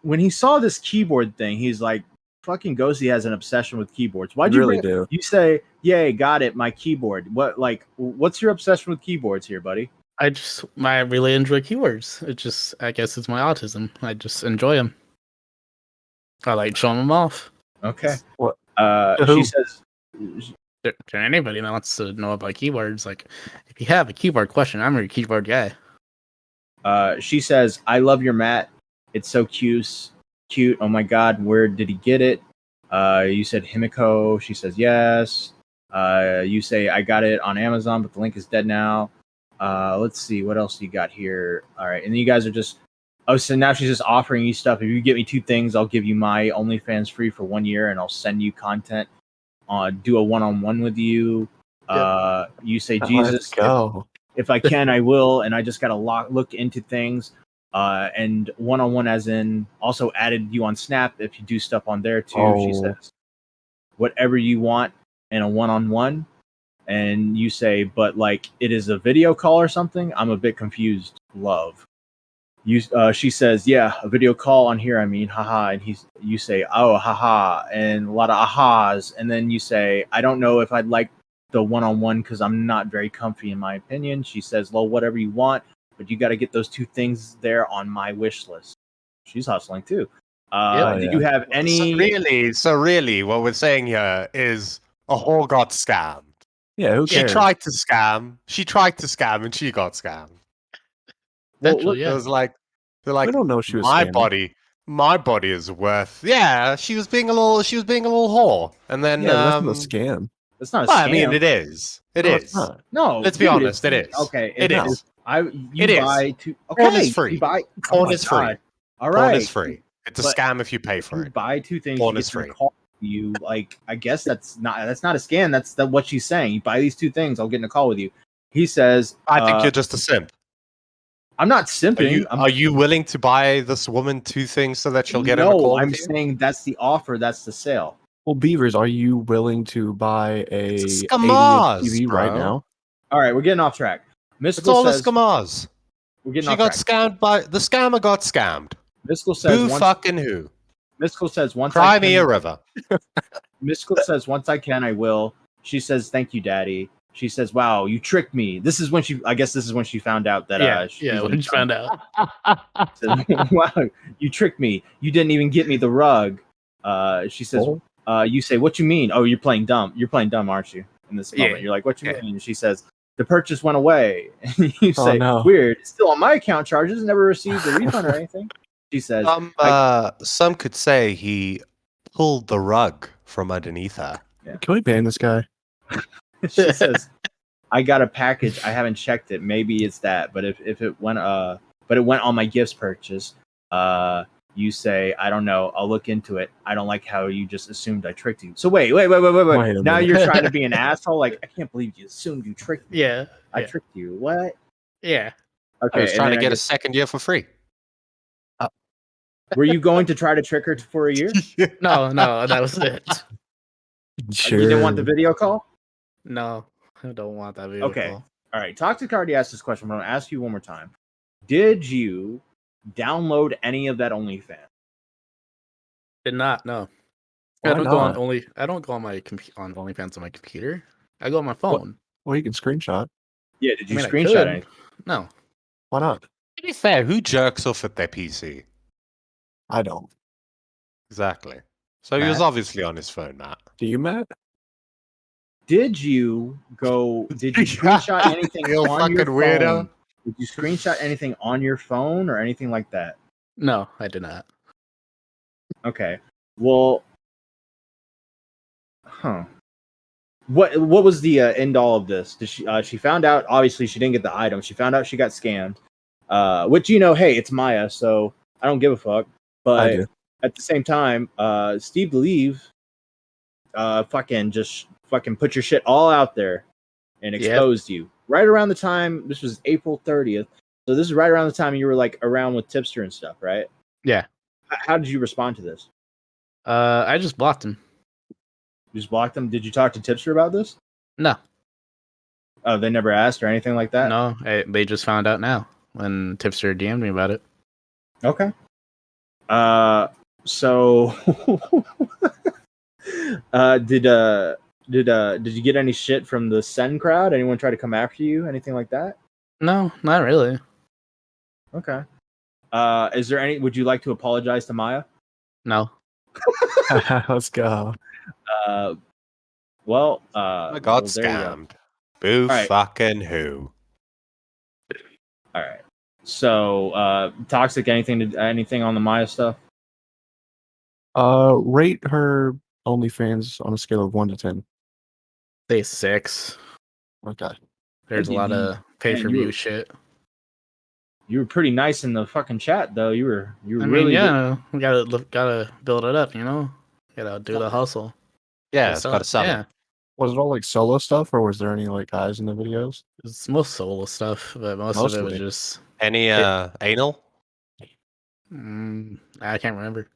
when he saw this keyboard thing, he's like, "Fucking Ghosti has an obsession with keyboards." Why'd you really bring? do. You say, "Yay, got it, my keyboard." What's your obsession with keyboards here, buddy? I really enjoy keywords. I guess it's my autism. I just enjoy them. I like showing them off. Okay. What? She says, To anybody that wants to know about keywords, like if you have a keyboard question, I'm your keyboard guy. she says, "I love your mat. It's so cute. Cute. Oh my God, where did he get it?" You said Himiko. She says yes. You say, "I got it on Amazon, but the link is dead now." Let's see what else you got here. All right, and then you guys are just. Oh, so now she's just offering you stuff. If you get me 2 things, I'll give you my OnlyFans free for 1 year, and I'll send you content. Do a one-on-one with you. You say, "Jesus, Let's go. if I can, I will." And I just gotta look into things. And one-on-one, as in, also added you on Snap if you do stuff on there too. She says, "Whatever you want in a one-on-one." And you say, "But like, it is a video call or something?" I'm a bit confused. Love. She says, yeah, a video call on here. I mean, haha. And you say, oh, haha, and a lot of ahas. And then you say, I don't know if I'd like the one-on-one because I'm not very comfy in my opinion. She says, well, whatever you want, but you got to get those 2 things there on my wish list. She's hustling too. Did you have any? So really, what we're saying here is a whore got scammed. Yeah, who She cares? tried to scam. She tried to scam, and she got scammed. Well, Essentially, It yeah. was like, they're like, We don't know she was my scamming. body is worth. Yeah, she was being a little whore, and then Yeah, but that's not a scam. It's not a well, scam. I mean, it is. It No, is. it's not. No, Let's be honest, it is. Okay, It is. is. You It buy is. two. Porn Okay, is free. you buy. Porn my is free. God. All Porn right, is free. It's a But scam if you pay for you it. buy 2 things. Porn You is get them free. call you. Like, I guess that's not a scam. That's what she's saying. You buy these 2 things, I'll get in a call with you. He says, I think you're just a simp. I'm not simping. Are you willing to buy this woman 2 things so that she'll get in a No, call I'm with you? saying that's the offer. That's the sale. Well, Beavers, are you willing to buy a It's a 80-inch scamaz, TV right bro. now? All right, we're getting off track. It's Mystical all the says scamaz. we're getting She off got track. scammed by the scammer. Got scammed. Mystical says Who once. fucking who? Mystical says once. Cry I me a river. Mystical says once I can, I will. She says thank you, Daddy. She says, "Wow, you tricked me." This is when she. I guess this is when she found out that. When she found out. Says, wow, you tricked me. You didn't even get me the rug. She says, you say, what you mean? Oh, you're playing dumb. You're playing dumb, aren't you? In this moment, you're like, what you mean? And she says, the purchase went away. And you say, no. weird. It's still on my account charges. Never received a refund or anything. She says, Some could say he pulled the rug from underneath her. Can we ban this guy? she says, I got a package. I haven't checked it. Maybe it's that. But if it went but it went on my gifts purchase. You say, I don't know. I'll look into it. I don't like how you just assumed I tricked you. So wait. Wait a Now minute. you're trying to be an asshole. Like, I can't believe you assumed you tricked me. Yeah. I tricked you. What? Yeah. Okay. I was trying to get a guess, second year for free. were you going to try to trick her for a year? No, that was it. Sure. You didn't want the video call? No, I don't want that video Okay. call. All right. Toxic already asked this question, but I'm going to ask you one more time. Did you download any of that OnlyFans? Did not, no. Why I don't go on not? I don't go on my on OnlyFans on my computer. I go on my phone. Well, you can screenshot. Yeah, did you I mean, I screenshot could. anything? No. Why not? To be fair, who jerks off at their PC? I don't. Exactly. So he was Matt? obviously on his phone, Matt. Do you, Matt? Did you screenshot anything You on your fucking weirdo. phone? Did you screenshot anything on your phone or anything like that? No, I did not. Okay. Well, What was the end all of this? Did she found out? Obviously, she didn't get the item. She found out she got scammed. Which hey, it's Maya, so I don't give a fuck. But I do. at the same time, Steve Believe, fucking put your shit all out there and exposed you right around the time. This was April 30th, so this is right around the time you were like around with Tipster and stuff, right? Yeah. How did you respond to this? I just blocked him. You just blocked them. Did you talk to Tipster about this? No. Oh, they never asked or anything like that? No, they just found out now when Tipster DM'd me about it. Okay. So did you get any shit from the Sen crowd? Anyone try to come after you? Anything like that? No, not really. Okay. Is there any? Would you like to apologize to Maya? No. Let's go. Well, I got there you go. scammed. Boo right. fucking who. All right. So, Toxic, anything on the Maya stuff? Rate her OnlyFans on a scale of 1 to 10. Say 6. Okay. There's a lot of pay-per-view shit. You were pretty nice in the fucking chat, though. You were I really mean, yeah, we gotta build it up, you know. Gotta do the hustle. Yeah, it's got to sell Yeah, it. Was it all like solo stuff, or was there any like guys in the videos? it's most solo stuff, but most of it was Mostly. just. Any anal? I can't remember.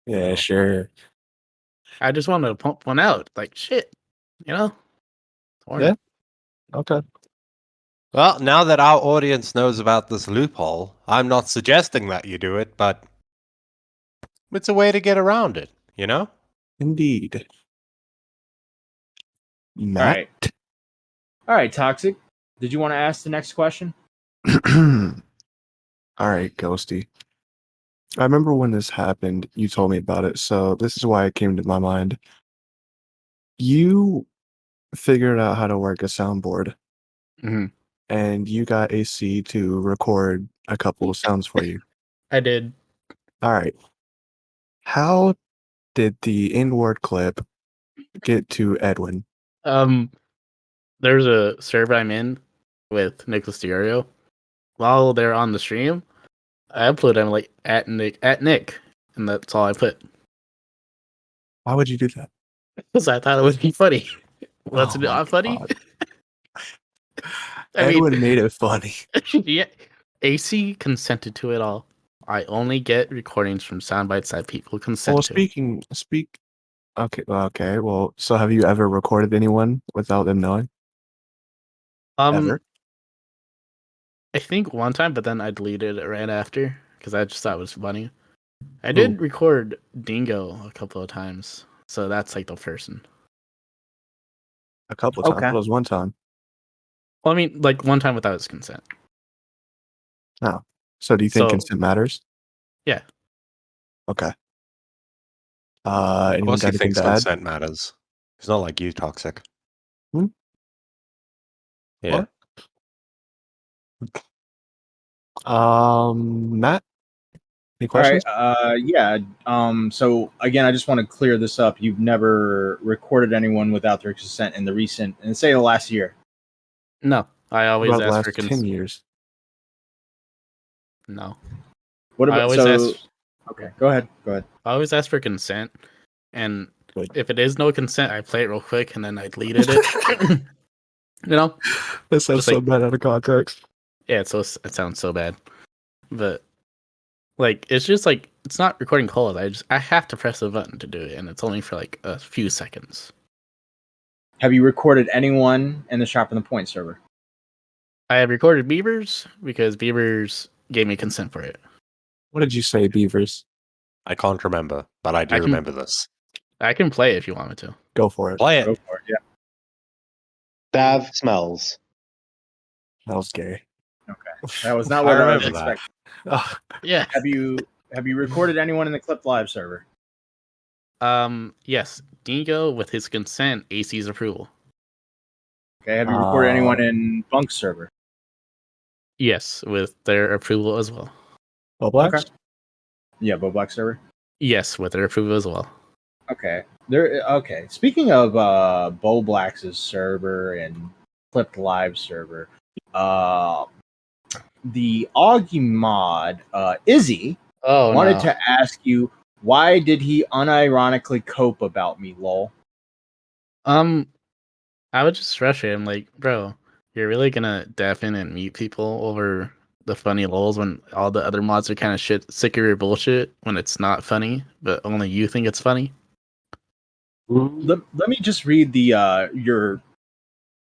Yeah, sure. I just wanted to pump one out, like shit, you know. Yeah. Okay. Well, now that our audience knows about this loophole, I'm not suggesting that you do it, but it's a way to get around it, you know? Indeed. All Matt? right. All right, Toxic. Did you want to ask the next question? All right, Ghosty. I remember when this happened, you told me about it, so this is why it came to my mind. You figured out how to work a soundboard, Mhm. and you got AC to record a couple of sounds for you. I did. All right. How did the inward clip get to Edwin? There's a server I'm in with Nicholas Diorio. While they're on the stream, I upload them like at Nick, and that's all I put Why would you do that? because I thought it would be funny. What's Oh it my not funny? God. I mean, Edwin made it funny. yeah, AC consented to it all. I only get recordings from sound bites that people consent Well, to. okay. Well, so have you ever recorded anyone without them knowing? Ever? I think one time, but then I deleted it right after because I just thought it was funny. I Who? did record Dingo a couple of times, so that's like the person. A couple of times. Okay. It was one time. Well, I mean, like one time without his consent. No. So do you think So consent matters? yeah, Okay. Of Anyone course got he anything thinks to add? consent matters. He's not like you, Toxic. Hmm? Yeah. Matt? Any All right. questions? Yeah. So again, I just want to clear this up. You've never recorded anyone without their consent in the recent, and say the last year. no, I What always about the ask for last 10 consent. years? No, What I about always so? ask. Okay, go ahead. Go ahead. I always ask for consent, and Good. if it is no consent, I play it real quick and then I deleted it. You know, That sounds just so like bad out of context. yeah, it sounds so bad, but like it's just like it's not recording calls. I have to press a button to do it, and it's only for like a few seconds. Have you recorded anyone in the Shop in the Point server? I have recorded Beavers because Beavers gave me consent for it. What did you say, Beavers? I can't remember, but I do I can remember this. I can play it if you want me to. Go for it. Play Go it. for it. Yeah. Dav smells. That was gay. That was not I what I was remember that. expecting. Oh, Yeah. Have you recorded anyone in the Clip Live server? Yes, Dingo with his consent, AC's approval. Okay. Have you recorded anyone Uh, in Bunk's server? Yes, with their approval as well. Bo Blacks? Okay. Yeah, Bo Black server. Yes, with their approval as well. Okay. Okay. Speaking of Bo Black's server and Clipped Live server, the Augie mod, Izzy, wanted to ask you, why did he unironically cope about me, lol? I would just rush him like, bro, you're really gonna deafen and mute people over the funny lulls when all the other mods are kind of sick of your bullshit when it's not funny, but only you think it's funny. Let me just read the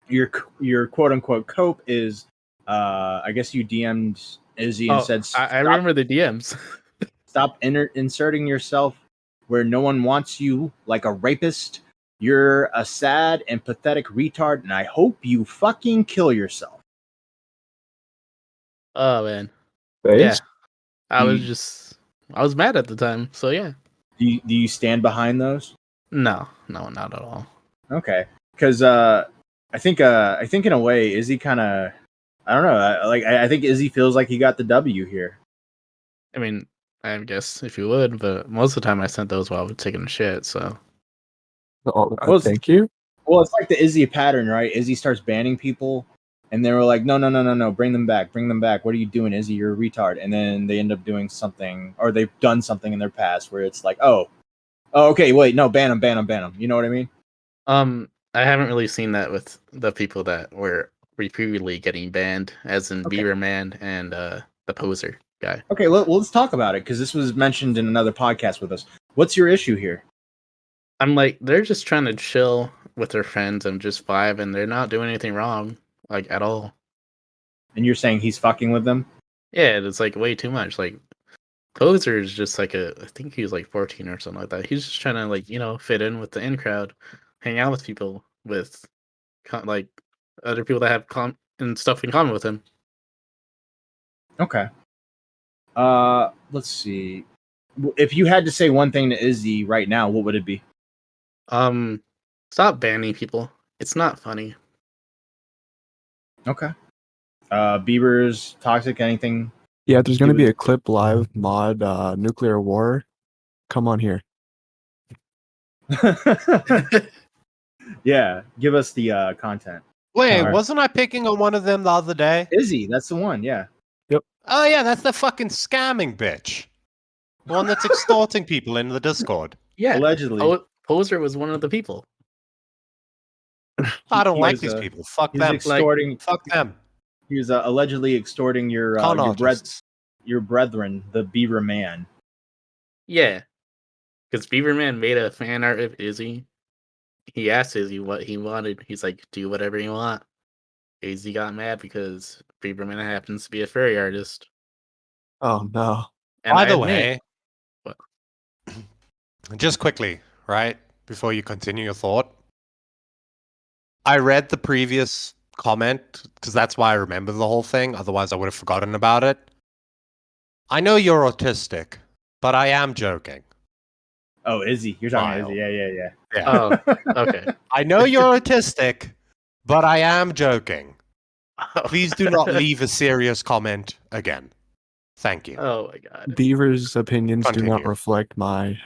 your quote unquote cope is I guess you DM'd Izzy and said I remember the DMs. stop inserting yourself where no one wants you like a rapist. You're a sad and pathetic retard, and I hope you fucking kill yourself. Oh man, Thanks. I was mad at the time, so yeah. Do you stand behind those? No, not at all. Okay, because I think in a way Izzy kind of I don't know I think Izzy feels like he got the W here. I mean, I guess if you would, but most of the time I sent those while I was taking a shit, so. Oh, Well, thank you. Well, it's like the Izzy pattern, right? Izzy starts banning people, and they were like, no, bring them back. What are you doing, Izzy? You're a retard. And then they end up doing something, or they've done something in their past where it's like, oh, okay, wait, no, ban them. You know what I mean? I haven't really seen that with the people that were repeatedly getting banned, as in Okay. Beaver Man and the poser guy. Okay, let's talk about it because this was mentioned in another podcast with us. What's your issue here? I'm like, they're just trying to chill with their friends and just vibe, and they're not doing anything wrong, like at all. And you're saying he's fucking with them? Yeah, it's like way too much. Like Poser is just like I think he was like 14 or something like that. He's just trying to like fit in with the in crowd, hang out with people with like other people that have and stuff in common with him. Okay. Let's see. If you had to say one thing to Izzy right now, what would it be? Stop banning people. It's not funny. Okay. Beavers, Toxic, anything? Yeah, there's going to be would- a clip live mod nuclear war. Come on here. Yeah, give us the content. Wait, Alright. wasn't I picking on one of them the other day? Izzy, that's the one. Yeah. Oh yeah, that's the fucking scamming bitch. The one that's extorting people in the Discord. Yeah, Allegedly. Poser was one of the people. I don't He like was, these people. Fuck He's them. extorting. Fuck them. He was allegedly extorting your Con artists. your brethren, the Beaver Man. Yeah, because Beaverman made a fan art of Izzy. He asked Izzy what he wanted. He's like, "Do whatever you want." Izzy got mad because Beaverman happens to be a furry artist. Oh no. And By I the admit- way, What? just quickly, right before you continue your thought, I read the previous comment because that's why I remember the whole thing. Otherwise, I would have forgotten about it. I know you're autistic, but I am joking. Oh, Izzy. You're talking Smile. to Izzy. Yeah. Yeah. Oh, okay. I know you're autistic, but I am joking. Please do not leave a serious comment again. Thank you. Oh my god. Beaver's opinions do not Continue. reflect my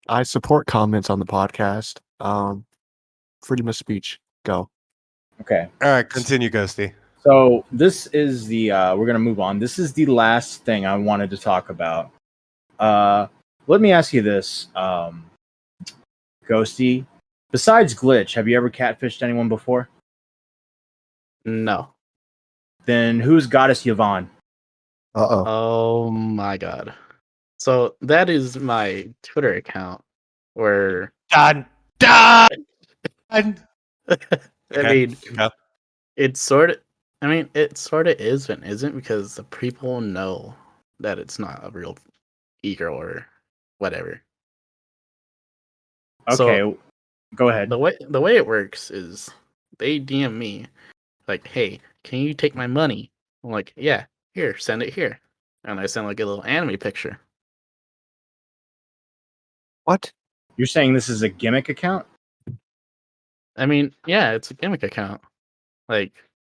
I support comments on the podcast. Freedom of speech. Go. Okay. All right, continue, Ghosty. So this is the we're gonna move on. This is the last thing I wanted to talk about. Let me ask you this, Ghosty. Besides Glitch, have you ever catfished anyone before? No. Then who's Goddess Yvonne? Uh-oh. Oh my god. So that is my Twitter account where Done. Done. I Okay, mean go. it sort of is and isn't because the people know that it's not a real e-girl or whatever. Okay, So go ahead. the way it works is they DM me like, "Hey, can you take my money?" I'm like, "Yeah, here, send it here." And I send like a little anime picture. What? You're saying this is a gimmick account? I mean, yeah, it's a gimmick account. Like,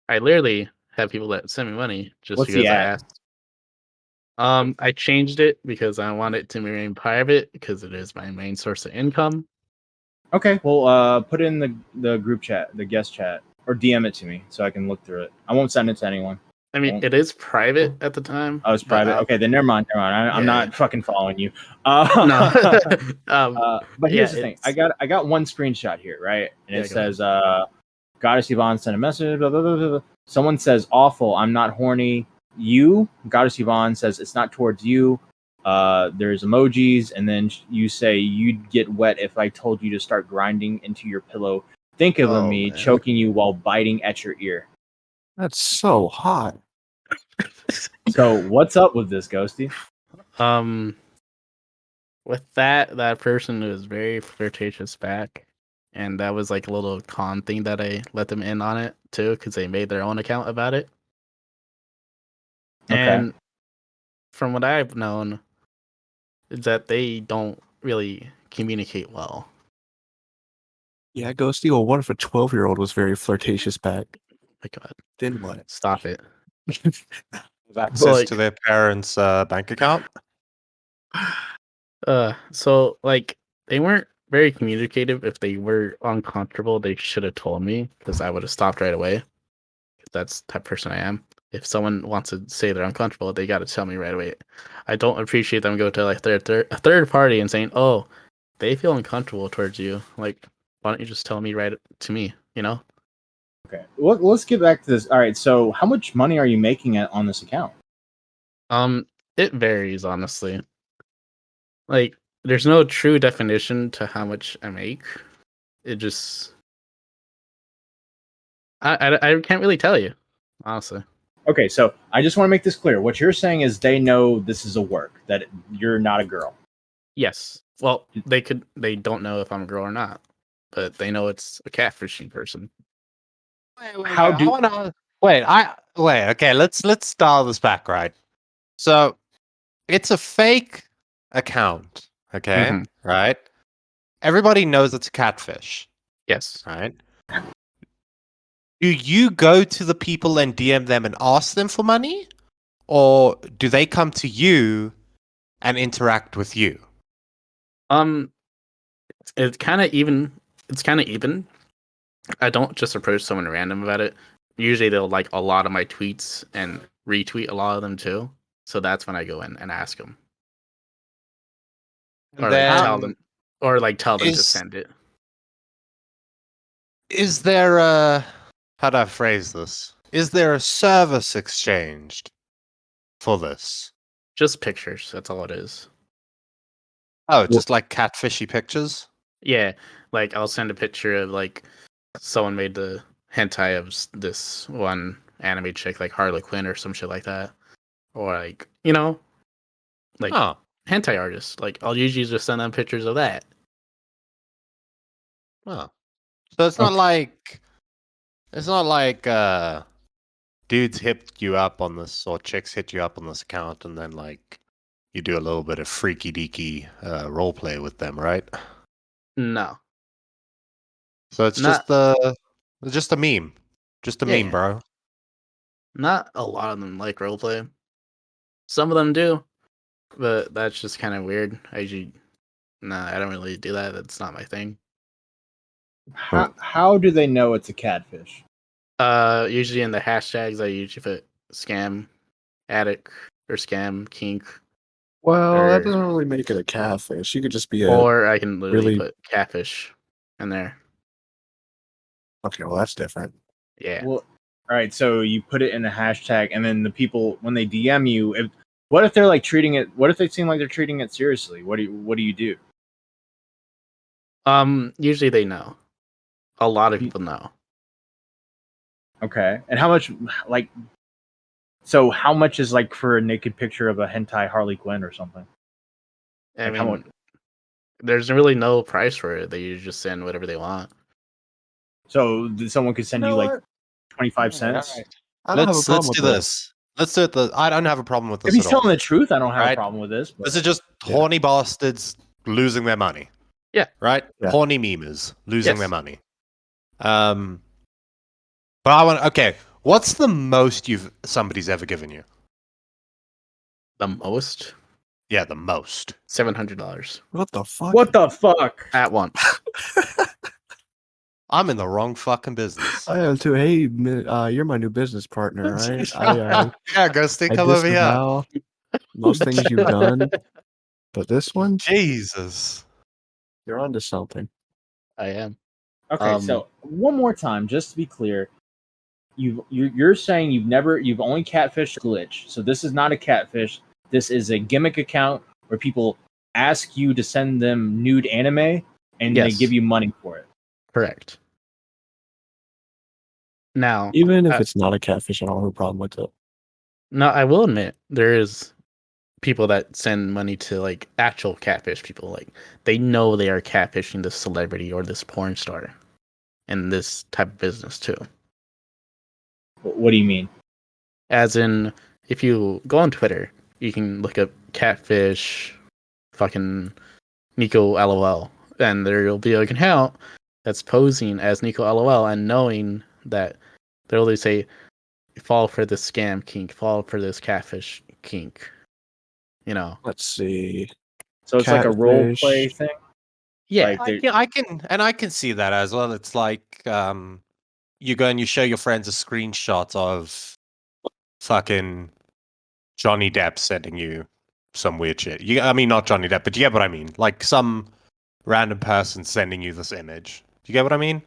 I literally have people that send me money just What's because the I at? asked. I changed it because I want it to remain private because it is my main source of income. Okay, well, put it in the group chat, the guest chat, or DM it to me so I can look through it. I won't send it to anyone. I mean, it is private at the time. Oh, it's but private. Okay, then never mind. I'm Yeah. not fucking following you. No. But here's yeah, the thing. it's- I got one screenshot here, right? And Yeah, it go ahead. says, Goddess Yvonne sent a message. Blah, blah, blah, blah, blah. Someone says, awful. I'm not horny. You, Goddess Yvonne says, it's not towards you. There's emojis. And then you say, you'd get wet if I told you to start grinding into your pillow. Think of Oh, me man. choking you while biting at your ear. That's so hot. So what's up with this, Ghosty? With that person was very flirtatious back, and that was like a little con thing that I let them in on it too because they made their own account about it. Okay. And from what I've known, is that they don't really communicate well. Yeah, Ghosty. Well, what if a 12-year-old was very flirtatious back? My God, Then what? stop it. Access Like- to their parents' bank account. So like they weren't very communicative. If they were uncomfortable, they should have told me because I would have stopped right away. That's the type of person I am. If someone wants to say they're uncomfortable, they got to tell me right away. I don't appreciate them going to like a third party and saying, "Oh, they feel uncomfortable towards you." Like, why don't you just tell me right to me? You know? Okay. Well, let's get back to this. All right. So how much money are you making on this account? It varies honestly. Like, there's no true definition to how much I make. It just I can't really tell you, honestly. Okay, so I just want to make this clear. What you're saying is they know this is a work, that you're not a girl. Yes. Well, they don't know if I'm a girl or not, but they know it's a catfishing person. How do- Okay, let's dial this back, right? So it's a fake account, okay? Mhm. Right? Everybody knows it's a catfish, Yes. right? Do you go to the people and DM them and ask them for money? Or do they come to you and interact with you? It's kind of even. It's kind of even. I don't just approach someone random about it. Usually they'll like a lot of my tweets and retweet a lot of them too. So that's when I go in and ask them, or like tell them, to is send it. is there a how do I phrase this? Is there a service exchanged for this? Just pictures. That's all it is. Oh, just like catfishy pictures? Yeah, like I'll send a picture of like someone made the hentai of this one anime chick, like Harley Quinn or some shit like that, or like like Oh. hentai artists. Like I'll usually just send them pictures of that. Oh. So it's not like dudes hit you up on this or chicks hit you up on this account and then like you do a little bit of freaky deaky role play with them, right? No, So it's not just a meme. Just a yeah, meme, bro. not a lot of them like roleplay. Some of them do, but that's just kind of weird. I don't really do that. That's not my thing. how do they know it's a catfish? Usually in the hashtags, I usually put scam addict or scam kink, Well, that or doesn't really make it a catfish. You could just be a or I can literally really put catfish in there. okay. Well, that's different. Yeah. Well, all right. So you put it in a hashtag, and then the people when they DM you, what if they're like treating it? What if they seem like they're treating it seriously? What do you do? Usually they know. A lot of people know. Okay, and how much like? So how much is like for a naked picture of a hentai Harley Quinn or something? I Like how much? mean, there's really no price for it. They just send whatever they want. So someone could send you like what? 25 All cents. right. I don't have a problem Let's with do that. this. Let's do it. I don't have a problem with If this he's at all. telling the truth, I don't have a Right. problem with this. But This is just Yeah. horny bastards losing their money. Yeah. Right? Yeah. Horny memers losing Yes. their money. But okay, what's the most somebody's ever given you? The most Yeah, the most. $700 What the fuck? what the fuck? at once. I'm in the wrong fucking business. I am too. Hey, you're my new business partner, right? Yeah, Ghosti, I come over here. disavow most things you've done, but this one, Jesus. you're onto something. I am. Okay, so one more time, just to be clear, you're saying you've only catfished Glitch. So this is not a catfish. This is a gimmick account where people ask you to send them nude anime and they Yes. give you money for it. Correct. Now, Even if it's not a catfish, I don't have a problem with it. now I will admit there is people that send money to like actual catfish people. Like they know they are catfishing this celebrity or this porn star in this type of business too. What do you mean? As in, if you go on Twitter, you can look up catfish, fucking Nico LOL, and there will be an account that's posing as Nico LOL and knowing that they'll always say, fall for this scam kink, fall for this catfish kink. You know. Let's see. So it's like a role Catfish. play thing? Yeah. Like they're- I can see that as well. It's like you go and you show your friends a screenshot of fucking Johnny Depp sending you some weird shit. I mean, not Johnny Depp, but you get what I mean. Like some random person sending you this image. Do you get what I mean?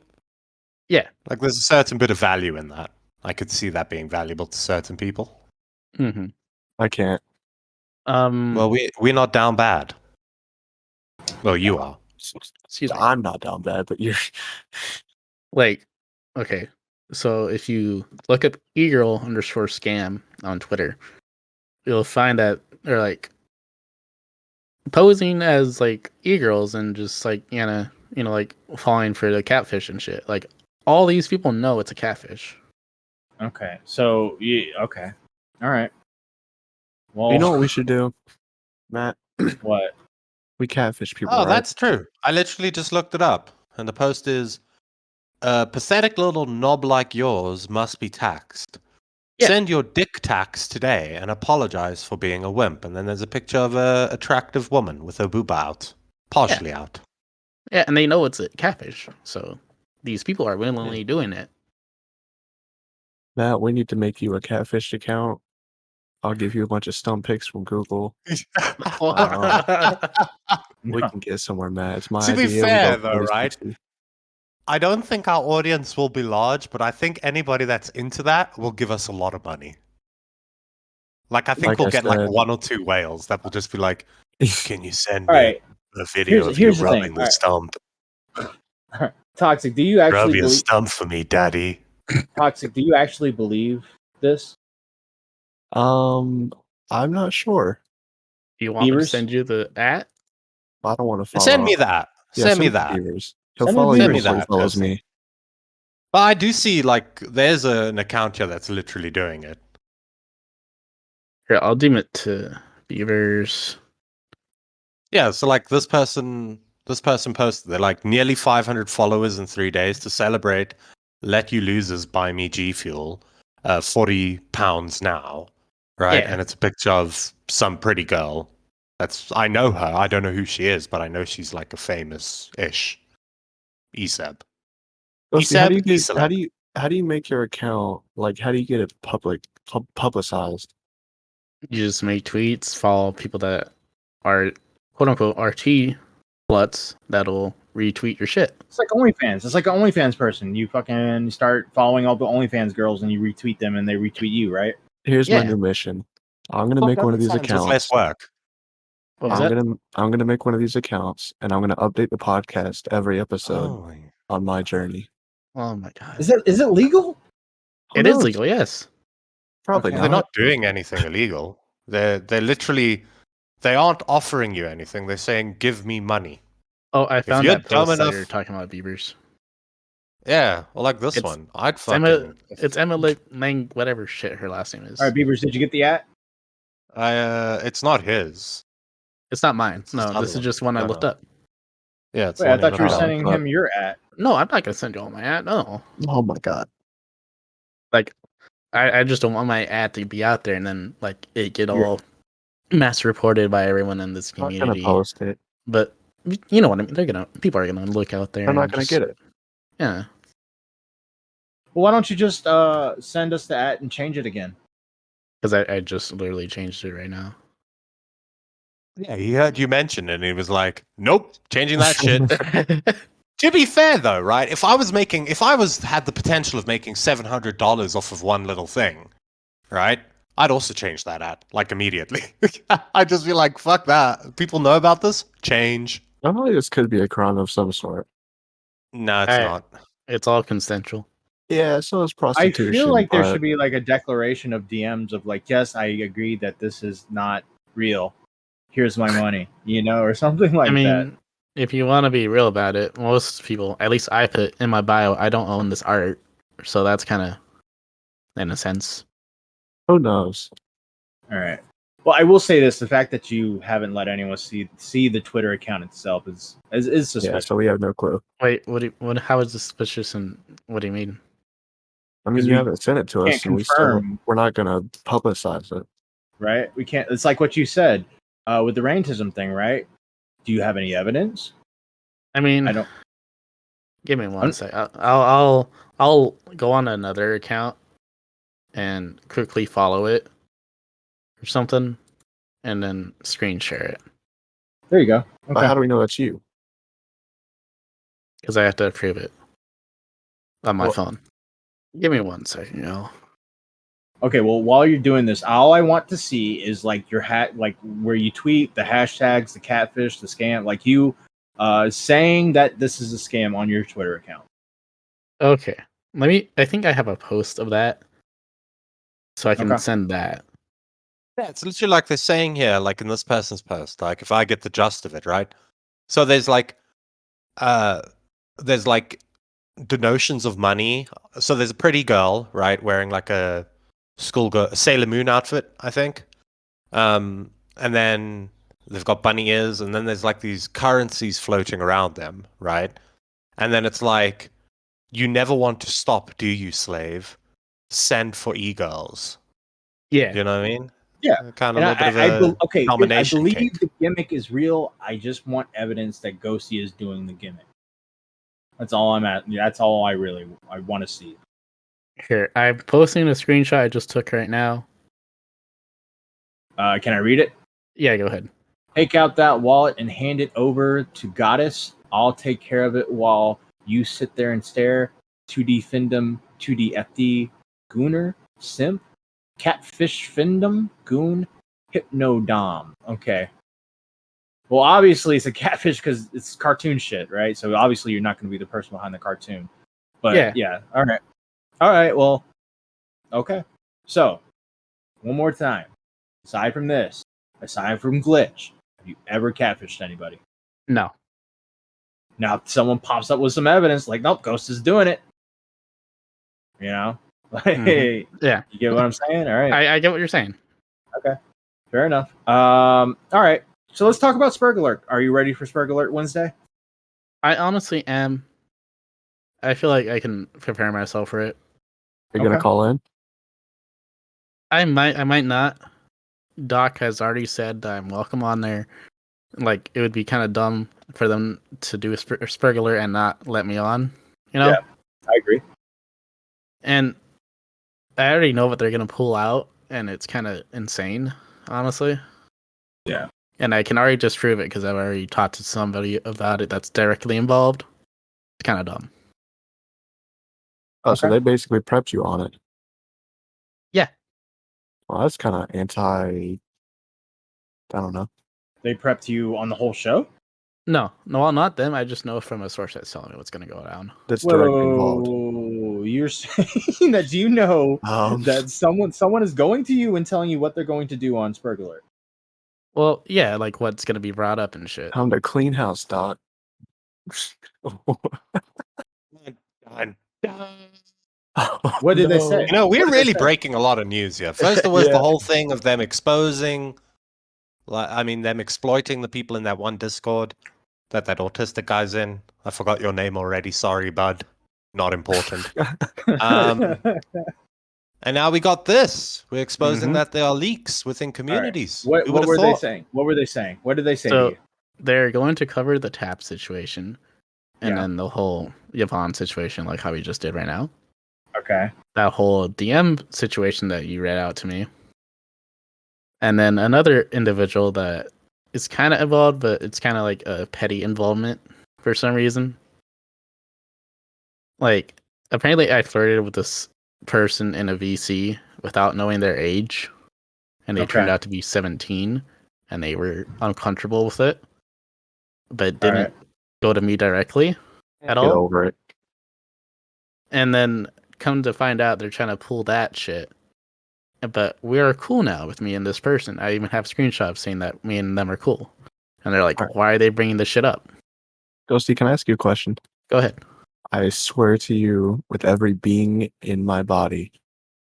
Yeah. Like there's a certain bit of value in that. I could see that being valuable to certain people. Mm-hmm. I can't. Well, we're not down bad. Well, you are. Excuse me. I'm not down bad, but you're. Like, okay, So if you look up egirl_scam on Twitter, you'll find that they're like posing as like e-girls and just like like falling for the catfish and shit. Like all these people know it's a catfish. Okay. So okay. All right. Well, You know what we should do, Matt? what? We catfish people, Oh, right? that's true. I literally just looked it up, and the post is, "A pathetic little knob like yours must be taxed. Yeah. Send your dick tax today and apologize for being a wimp." And then there's a picture of a attractive woman with her boob out, partially out. Yeah, and they know it's a catfish. So these people are willingly doing it. Matt, we need to make you a catfish account. I'll give you a bunch of stump pics from Google. We can get somewhere, Matt. It's my To be idea. fair, We go though, right? 40-60. I don't think our audience will be large, but I think anybody that's into that will give us a lot of money. Like, I think Like we'll I get like said- 1 or 2 whales that will just be like, "Can you send All me right. a video of you here's the thing. rubbing the All right. stump? Toxic. Do you Rub actually your believe? stump for me, daddy." Toxic. Do you actually believe this? I'm not sure. Do you want me to Beavers? send you the @ I don't want to follow. Send me that. Yeah, Send me the that. Beavers. He'll Send me follow the you Send me before he that, follows Ghosti. me. But I do see, like, there's an account here that's literally doing it. Here, I'll deem it to Beavers. Yeah, so like this person posted, they're like, nearly 500 followers in 3 days to celebrate. Let you losers buy me G Fuel, £40 now, right? Yeah. And it's a picture of some pretty girl. I know her. I don't know who she is, but I know she's like a famous-ish ESEB. Ghosty, how do you ESEB? get? How do you make your account? Like, how do you get it publicized? You just make tweets, follow people that are quote unquote RT sluts that'll retweet your shit. It's like OnlyFans. It's like an OnlyFans person. You fucking start following all the OnlyFans girls and you retweet them and they retweet you, right? Here's my Yeah. new mission. I'm gonna make one of these With accounts. less work. What was that? I'm gonna make one of these accounts, and I'm gonna update the podcast every episode on my journey. Oh my god. Is it legal? Who It is knows? legal, yes. Probably Okay. They're not. not doing anything illegal. They're literally, they aren't offering you anything. They're saying, "Give me money." Oh, I found you're that post dumb that enough- you're talking about Beavers. Yeah, or like this It's- one. I'd It's Emma, fucking. it's Emma Lang, whatever shit her last name is. All right, Beavers, did you get the @ It's not his. It's not mine. It's this No, other this is one. just one I looked up. Yeah, it's Wait, the I one he thought you were looked up. sending him your @ No, I'm not gonna send you all my @ No. Oh my god. Like I just don't want my @ to be out there and then like it get all mass reported by everyone in this I'm not gonna community. post it. But you know what I mean? People are gonna look out there. I'm not and gonna just- get it. Yeah. Well, why don't you just send us the @ and change it again? Because I just literally changed it right now. Yeah, he heard you mention it and he was like, "Nope, changing that shit." To be fair though, right? If I had the potential of making $700 off of one little thing, right? I'd also change that @ like immediately. I'd just be like, "Fuck that. People know about this. Change." I feel like this could be a crime of some sort. No, it's not. It's all consensual. Yeah, so is I prostitution. feel like there but should be like a declaration of DMs of like, yes, I agree that this is not real. Here's my money, or something like I mean, that. if you want to be real about it, most people, at least I put in my bio, I don't own this art. So that's kind of, in a sense. Who knows? All right. Well, I will say this: the fact that you haven't let anyone see the Twitter account itself is suspicious. Yeah, so we have no clue. Wait, how is this suspicious and what do you mean? I mean, 'Cause you we haven't sent it to us, can't and confirm. we're not gonna publicize it. Right? We can't. It's like what you said with the Raintism thing, right? Do you have any evidence? I mean, I don't. Give me one sec. I'll go on another account and quickly follow it or something, and then screen share it There you go. But Okay. how do we know that's you? because I have to approve it on my Well- phone. Give me 1 second, Okay, well, while you're doing this, all I want to see is like your like where you tweet the hashtags, the catfish, the scam, like you saying that this is a scam on your Twitter account. Okay. I think I have a post of that, so I can Okay. send that. Yeah, it's literally like they're saying here, like in this person's post, like if I get the gist of it, right? So there's like denotions of money. So there's a pretty girl, right, wearing like a a Sailor Moon outfit, I think. And then they've got bunny ears, and then there's like these currencies floating around them, right? And then it's like, you never want to stop, do you, slave? Send for e-girls. Yeah. You know what I mean? Yeah. Kind of And a little bit of a I domination believe kick. the gimmick is real. I just want evidence that Ghosti is doing the gimmick. That's all I'm at. That's all I want to see. Here, I'm posting a screenshot I just took right now. Can I read it? Yeah, go ahead. Take out that wallet and hand it over to Goddess. I'll take care of it while you sit there and stare. 2D Findom, 2D FD, Gooner, Simp, Catfish Findom, Goon, Hypnodom. Okay. Well, obviously it's a catfish because it's cartoon shit, right? So obviously you're not going to be the person behind the cartoon. But yeah. All right. All right. Well, okay. So, one more time. Aside from this, aside from Glitch, have you ever catfished anybody? No. Now, if someone pops up with some evidence, like, nope, Ghost is doing it. You know? Hey, Yeah. you get what I'm saying? All right. I get what you're saying. Okay. Fair enough. All right. So let's talk about SpergAlert. Are you ready for SpergAlert Wednesday? I honestly am. I feel like I can prepare myself for it. You're gonna Okay. call in? I might not. Doc has already said that I'm welcome on there. Like, it would be kind of dumb for them to do a SpergAlert and not let me on, you know? Yeah. I agree. And I already know what they're going to pull out, and it's kind of insane, honestly. Yeah. And I can already disprove it because I've already talked to somebody about it that's directly involved. It's kind of dumb. Oh, so Okay. they basically prepped you on it. Yeah. Well, that's kind of I don't know. They prepped you on the whole show? No, well, not them. I just know from a source that's telling me what's going to go down. That's directly involved. Whoa, you're saying that you know that someone is going to you and telling you what they're going to do on SpergAlert. Well, yeah, like what's going to be brought up and shit. Time to clean house, Doc. What did they say? You know, What we're did they really say? breaking a lot of news here. First, there was the Yeah. whole thing of them exposing, them exploiting the people in that one Discord that autistic guy's in. I forgot your name already. Sorry, bud. Not important. And now we got this. We're exposing that there are leaks within communities. What Who would were have they thought? saying? What were they saying? What did they say to So you? they're going to cover the tap situation and Yeah. then the whole Yvonne situation, like how we just did right now. Okay. That whole DM situation that you read out to me. And then another individual that is kind of involved, but it's kind of like a petty involvement for some reason. Like, apparently I flirted with this person in a VC without knowing their age. And they turned Okay. out to be 17. And they were uncomfortable with it. But didn't Alright. go to me directly at Get all. over it. And then come to find out they're trying to pull that shit. But we are cool now with me and this person. I even have screenshots saying that me and them are cool. And they're like, Alright. why are they bringing this shit up? Ghosty, can I ask you a question? Go ahead. I swear to you, with every being in my body,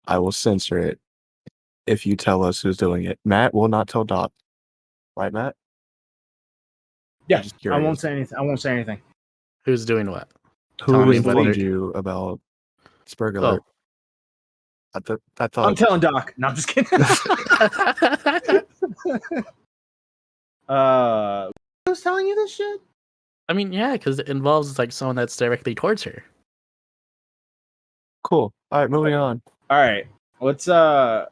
I will censor it if you tell us who's doing it. Matt will not tell Doc. Right, Matt? Yeah. just I curious. won't say anything. I won't say anything. Who's doing what? Who Telling me informed whether- you about SpergAlert? I I'm thought telling Doc. No, I'm just kidding. Who's telling you this shit? I mean, yeah, because it involves like someone that's directly towards her. cool. All right, moving on. All right. Let's I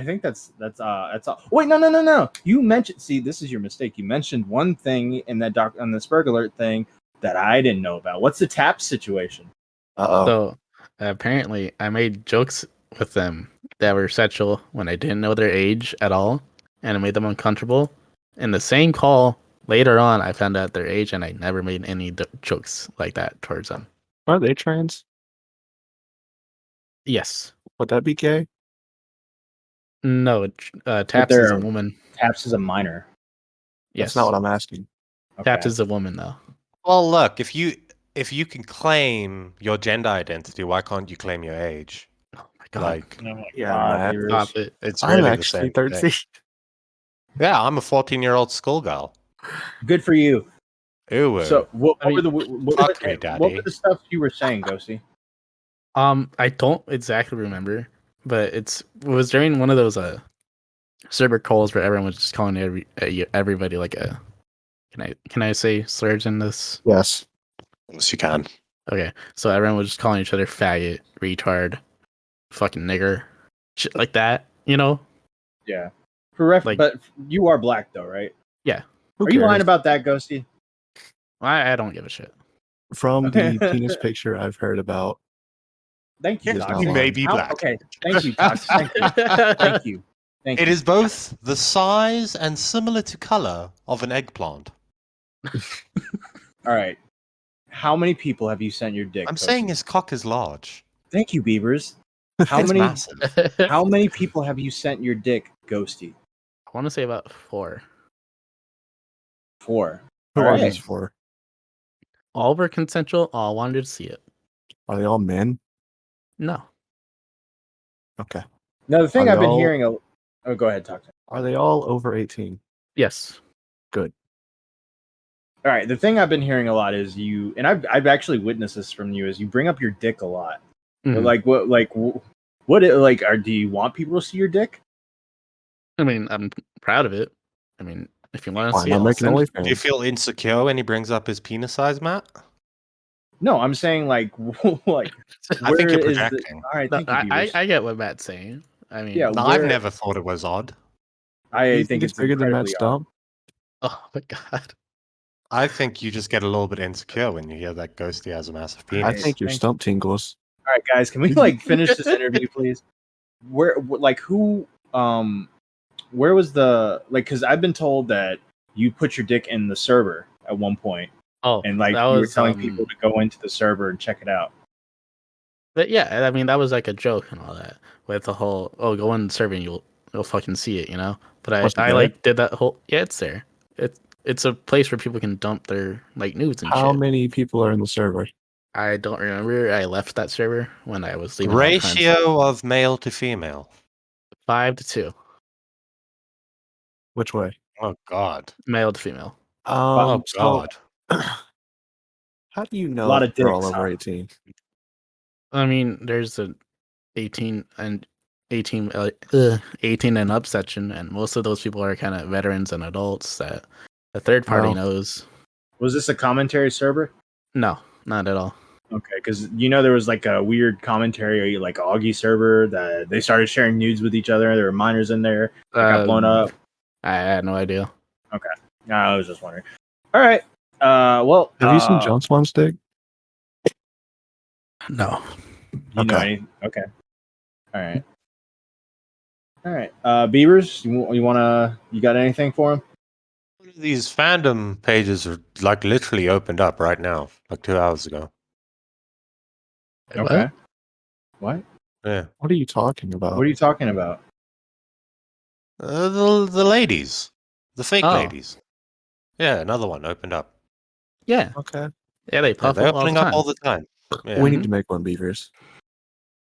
think that's all. Wait, no. You mentioned, see, this is your mistake. You mentioned one thing in that doc on the SpergAlert thing that I didn't know about. What's the tap situation? Uh-oh. So apparently I made jokes with them that were sexual when I didn't know their age at all, and it made them uncomfortable. In the same call later on, I found out their age, and I never made any jokes like that towards them. Are they trans? Yes. Would that be gay? No. But Taps is a they're- woman. Taps is a minor. Yes. That's not what I'm asking. Taps Okay. is a woman though. Well, look, if you can claim your gender identity, why can't you claim your age? Oh my god. Like, Oh my Yeah, God, Matt. Beavers. Stop it. it's I'm really the actually same thing. 13. Yeah, I'm a 14-year-old schoolgirl. Good for you. Ooh. So, what I mean, were the what fuck were me, the, what were daddy. the stuff you were saying, Ghosty? I don't exactly remember, but it was during one of those server calls where everyone was just calling everybody like a. Can I say slurs in this? Yes. Yes, you can. Okay, so everyone was just calling each other faggot, retard, fucking nigger, shit like that. You know? Yeah. For Like- but you are black though, right? Who Are you lying cares? about that, Ghosty? I don't give a shit. From the penis picture I've heard about, Thank you, He is Toxic. not You may lying. be How- black. Okay, thank you, Toxic. Thank you. Thank you. Thank It you. is both the size and similar to color of an eggplant. All right. How many people have you sent your dick? I'm Ghosty? saying his cock is large. Thank you, Beavers. How It's many? massive. How many people have you sent your dick, Ghosty? I want to say about 4. 4. who All are right. these for? All were consensual. All wanted to see it. Are they all men? No. Okay. Now the thing Are I've they been all- hearing. Oh, go ahead, Toxic. Are they all over 18? Yes. All right. The thing I've been hearing a lot is you, and I've actually witnessed this from you, is you bring up your dick a lot. Mhm. Do you want people to see your dick? I mean, I'm proud of it. I mean, if you want to Why see not it, I'll make an send it. Do you OnlyFans? feel insecure when he brings up his penis size, Matt? No, I'm saying like I think where you're is the- projecting. All right, No, thank you, Beavers. I get what Matt's saying. I mean, Yeah, No, where- I've never thought it was odd. I Do you think it's bigger than incredibly Matt's odd. stump? oh my god. I think you just get a little bit insecure when you hear that Ghosty has a massive penis. I think your Thank stump tingles. All right, guys, can we like finish this interview, please? Where was the because I've been told that you put your dick in the server at one point, Oh, and like that you were was telling people to go into the server and check it out. But yeah, I mean that was like a joke and all that with the whole go in the server and you'll fucking see it, you know. But Was it I there? like did that whole it's there. It's a place where people can dump their like nudes and How shit. many people are in the server? I don't remember. I left that server when I was leaving. OnlyFans. Ratio of male to female. 5 to 2, Which way? Oh God. male to female. Oh So God. how do you know lot if of they're all dicks, over huh? 18? I mean, there's a 18 and 18 18 and up section, and most of those people are kind of veterans and adults that the third party Well- knows. Was this a commentary server? No, not at all. Okay, because there was like a weird commentary like Augie server that they started sharing nudes with each other. There were minors in there. It got blown up. I had no idea. No, I was just wondering. All right. Well, Have you seen John Swan's dick? No. You know Okay. any? Okay. All right. All right. Beavers, you got anything for him? These fandom pages are like literally opened up right now, like 2 hours ago. Okay. What? Yeah. What are you talking about? What are you talking about? The ladies, the fake Oh. ladies. Yeah, another one opened up. Yeah. Okay. Yeah, they Yeah, pop they're up all the opening up time. all the time. Yeah. We need to make one, Beavers.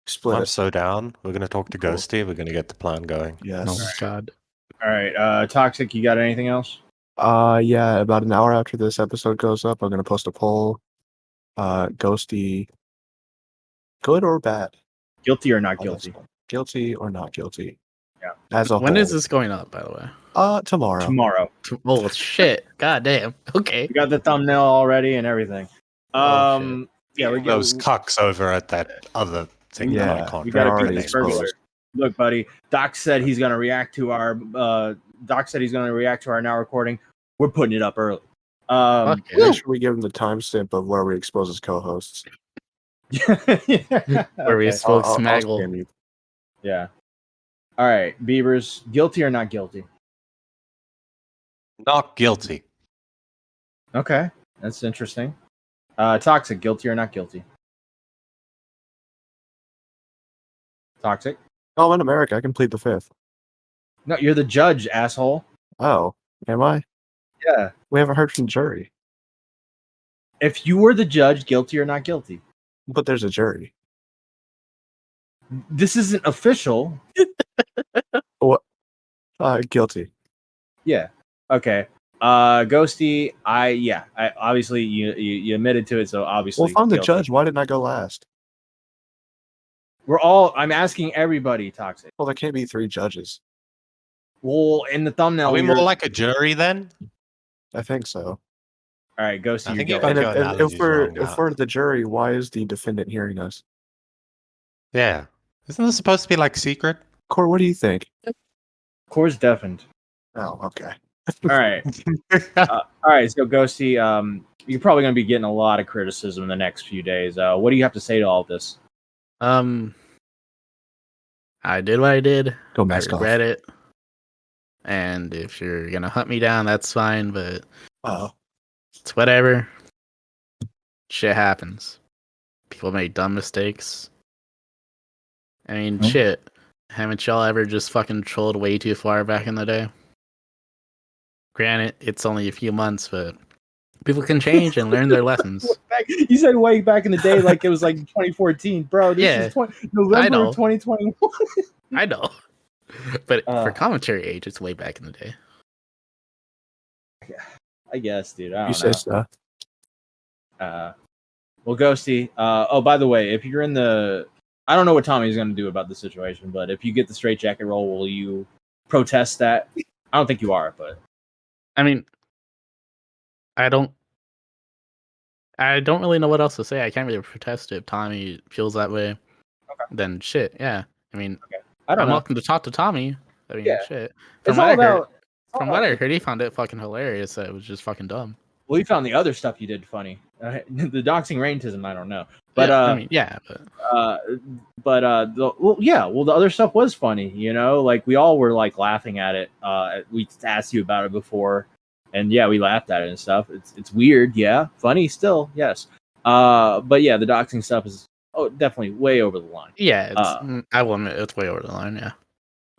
Split I'm it. so down. We're gonna talk to Cool. Ghosty. We're gonna get the plan going. Yes. Oh my god. All right. Toxic, you got anything else? Yeah, about an hour after this episode goes up, I'm gonna post a poll. Ghosty, good or bad? Guilty or not on this guilty? one. Guilty or not guilty? Yeah. As a When whole. is this going up, by the way? Tomorrow. Tomorrow. Oh shit. God damn. Okay. We got the thumbnail already and everything. Oh, Yeah, we Those cucks over at that other thing. Yeah, that I can't we they're got to remember already beat the the name. exposed. SpergAlert. Look, buddy. Doc said he's gonna react to our. Doc said he's gonna react to our now recording. We're putting it up early. Fuck Make yeah. sure we give him the timestamp of where we expose his co-hosts. Where we Okay. spoke I'll Smaggle. scam you. Yeah. All right, Beavers, guilty or not guilty? Not guilty. Okay, that's interesting. Toxic, guilty or not guilty? Toxic. Oh, I'm in America. I can plead the fifth. No, you're the judge, asshole. Oh, am I? Yeah. We haven't heard from the jury. If you were the judge, guilty or not guilty? But there's a jury. This isn't official. What? Guilty. Yeah. Okay. Ghosty, I obviously you admitted to it, so obviously. Well, if I'm the guilty. judge, why didn't I go last? I'm asking everybody, Toxic. Well, there can't be 3 judges. Well, in the thumbnail, Are we you're- more like a jury then? I think so. all right, Ghosty, I you're think you going. got And your if analogies we're wrong if now. we're the jury, why is the defendant hearing us? Yeah. Isn't this supposed to be like secret? Core, what do you think? Core's deafened. Oh, okay. All right. All right, so Ghosty, you're probably going to be getting a lot of criticism in the next few days. What do you have to say to all of this? I did what I did. Don't I mask off. regret it. And if you're gonna hunt me down, that's fine. But Oh, it's whatever. Shit happens. People make dumb mistakes. I mean, shit. Haven't y'all ever just fucking trolled way too far back in the day? Granted, it's only a few months, but people can change and learn their lessons. You said way back in the day, like it was like 2014, bro. This is November know. of 2021. I know. But for commentary age, it's way back in the day. I guess, dude. I you don't know. say so. Well, Ghosty. Oh, by the way, if you're in the, I don't know what Tommy's going to do about the situation, but if you get the straight jacket role, will you protest that? I don't think you are, but I mean, I don't really know what else to say. I can't really protest it. If Tommy feels that way, then shit. Yeah. I mean, I don't I'm know. welcome to talk to Tommy. I mean, shit. It's all about. From what I heard, he found it fucking hilarious. That it was just fucking dumb. Well, he found the other stuff you did funny. The Doxxing Raintism, I don't know. But yeah, I mean, yeah, well, the other stuff was funny, you know, like we all were like laughing at it. We asked you about it before, and yeah, we laughed at it and stuff. It's weird, yeah, funny still, yes. But yeah, the doxing stuff is definitely way over the line. Yeah, I will admit it's way over the line. Yeah.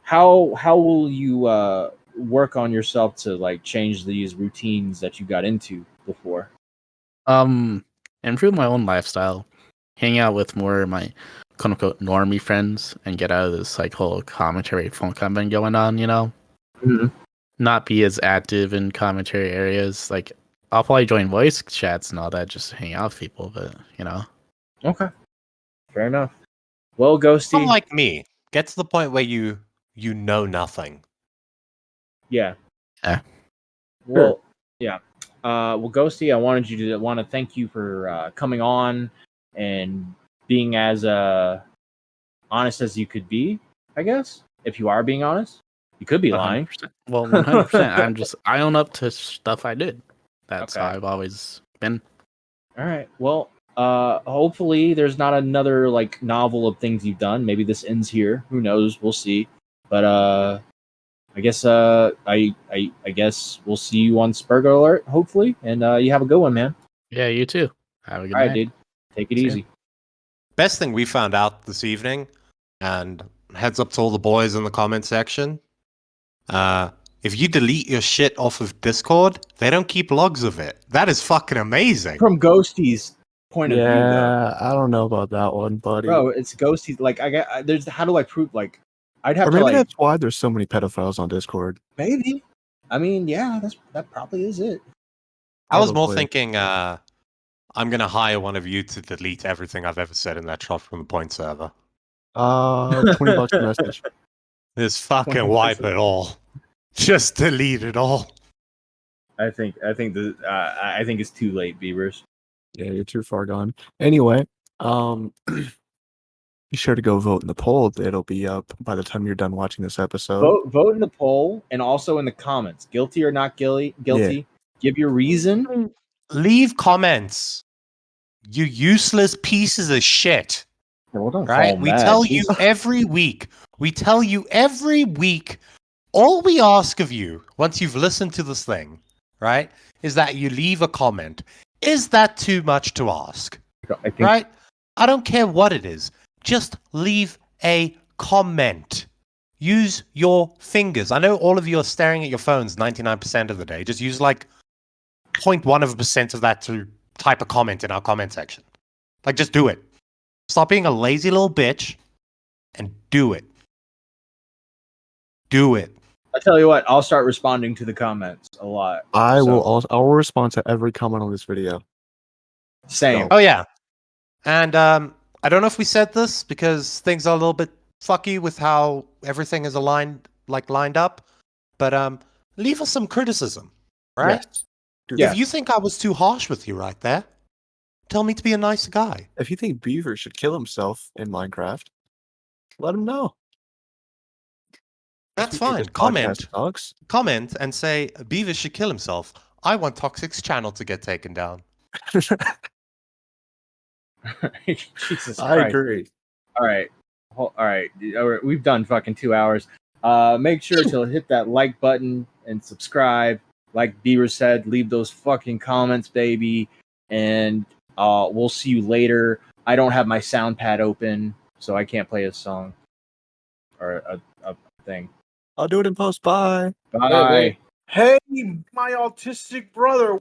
How will you work on yourself to like change these routines that you got into before? Improve my own lifestyle, hang out with more of my quote unquote normie friends, and get out of this like whole commentary funk I've been going on. You know, not be as active in commentary areas. Like I'll probably join voice chats and all that just to hang out with people, but you know. Okay, fair enough. Well, Ghosty, unlike me, get to the point where you know nothing. Yeah. Yeah. Well, yeah. Well, Ghosty, I want to thank you for coming on and being as honest as you could be. I guess if you are being honest, you could be 100%. lying. Well, 100%. I own up to stuff I did. That's how I've always been. All right. Well, hopefully there's not another like novel of things you've done. Maybe this ends here. Who knows? We'll see. But I guess I guess we'll see you on SpergAlert, hopefully, and you have a good one, man. Yeah, you too. Have a good All right, night. dude. Take it easy. Best thing we found out this evening, and heads up to all the boys in the comment section. If you delete your shit off of Discord, they don't keep logs of it. That is fucking amazing. From Ghosty's point of view, though. Yeah, I don't know about that one, buddy. Bro, it's Ghosty. Like, there's. How do I prove? Like, I'd have Or to maybe like. that's why there's so many pedophiles on Discord. Maybe. I mean, yeah, that probably is it. I was more Probably. thinking, I'm gonna hire one of you to delete everything I've ever said in that shot from the point server. $20 a message. Just fucking wipe it all. Just delete it all. I think it's too late, Beavers. Yeah, you're too far gone. Anyway, be sure to go vote in the poll. It'll be up by the time you're done watching this episode. Vote in the poll and also in the comments. Guilty or not guilty? Yeah. Give your reason. Leave comments. You useless pieces of shit. Right? We tell you every week. We tell you every week. All we ask of you, once you've listened to this thing, right, is that you leave a comment. Is that too much to ask? I think, right? I don't care what it is. Just leave a comment. Use your fingers. I know all of you are staring at your phones 99% of the day. Just use like 0.1% of that to type a comment in our comment section. Like, just do it. Stop being a lazy little bitch and do it. Do it. I tell you what, I'll start responding to the comments a lot. I So, will respond to every comment on this video. Same. Oh, yeah. And I don't know if we said this because things are a little bit fucky with how everything is lined up, but leave us some criticism, right? Yes. If you think I was too harsh with you right there, tell me to be a nice guy. If you think Beaver should kill himself in Minecraft, let him know. That's If you think fine. this podcast sucks, Comment and say Beavis should kill himself. I want Toxic's channel to get taken down. Jesus I Christ. agree. All right. We've done fucking 2 hours. Make sure to hit that like button and subscribe. Like Beaver said, leave those fucking comments, baby. And we'll see you later. I don't have my sound pad open, so I can't play a song or a thing. I'll do it in post. Bye. Bye. Hey, my autistic brother.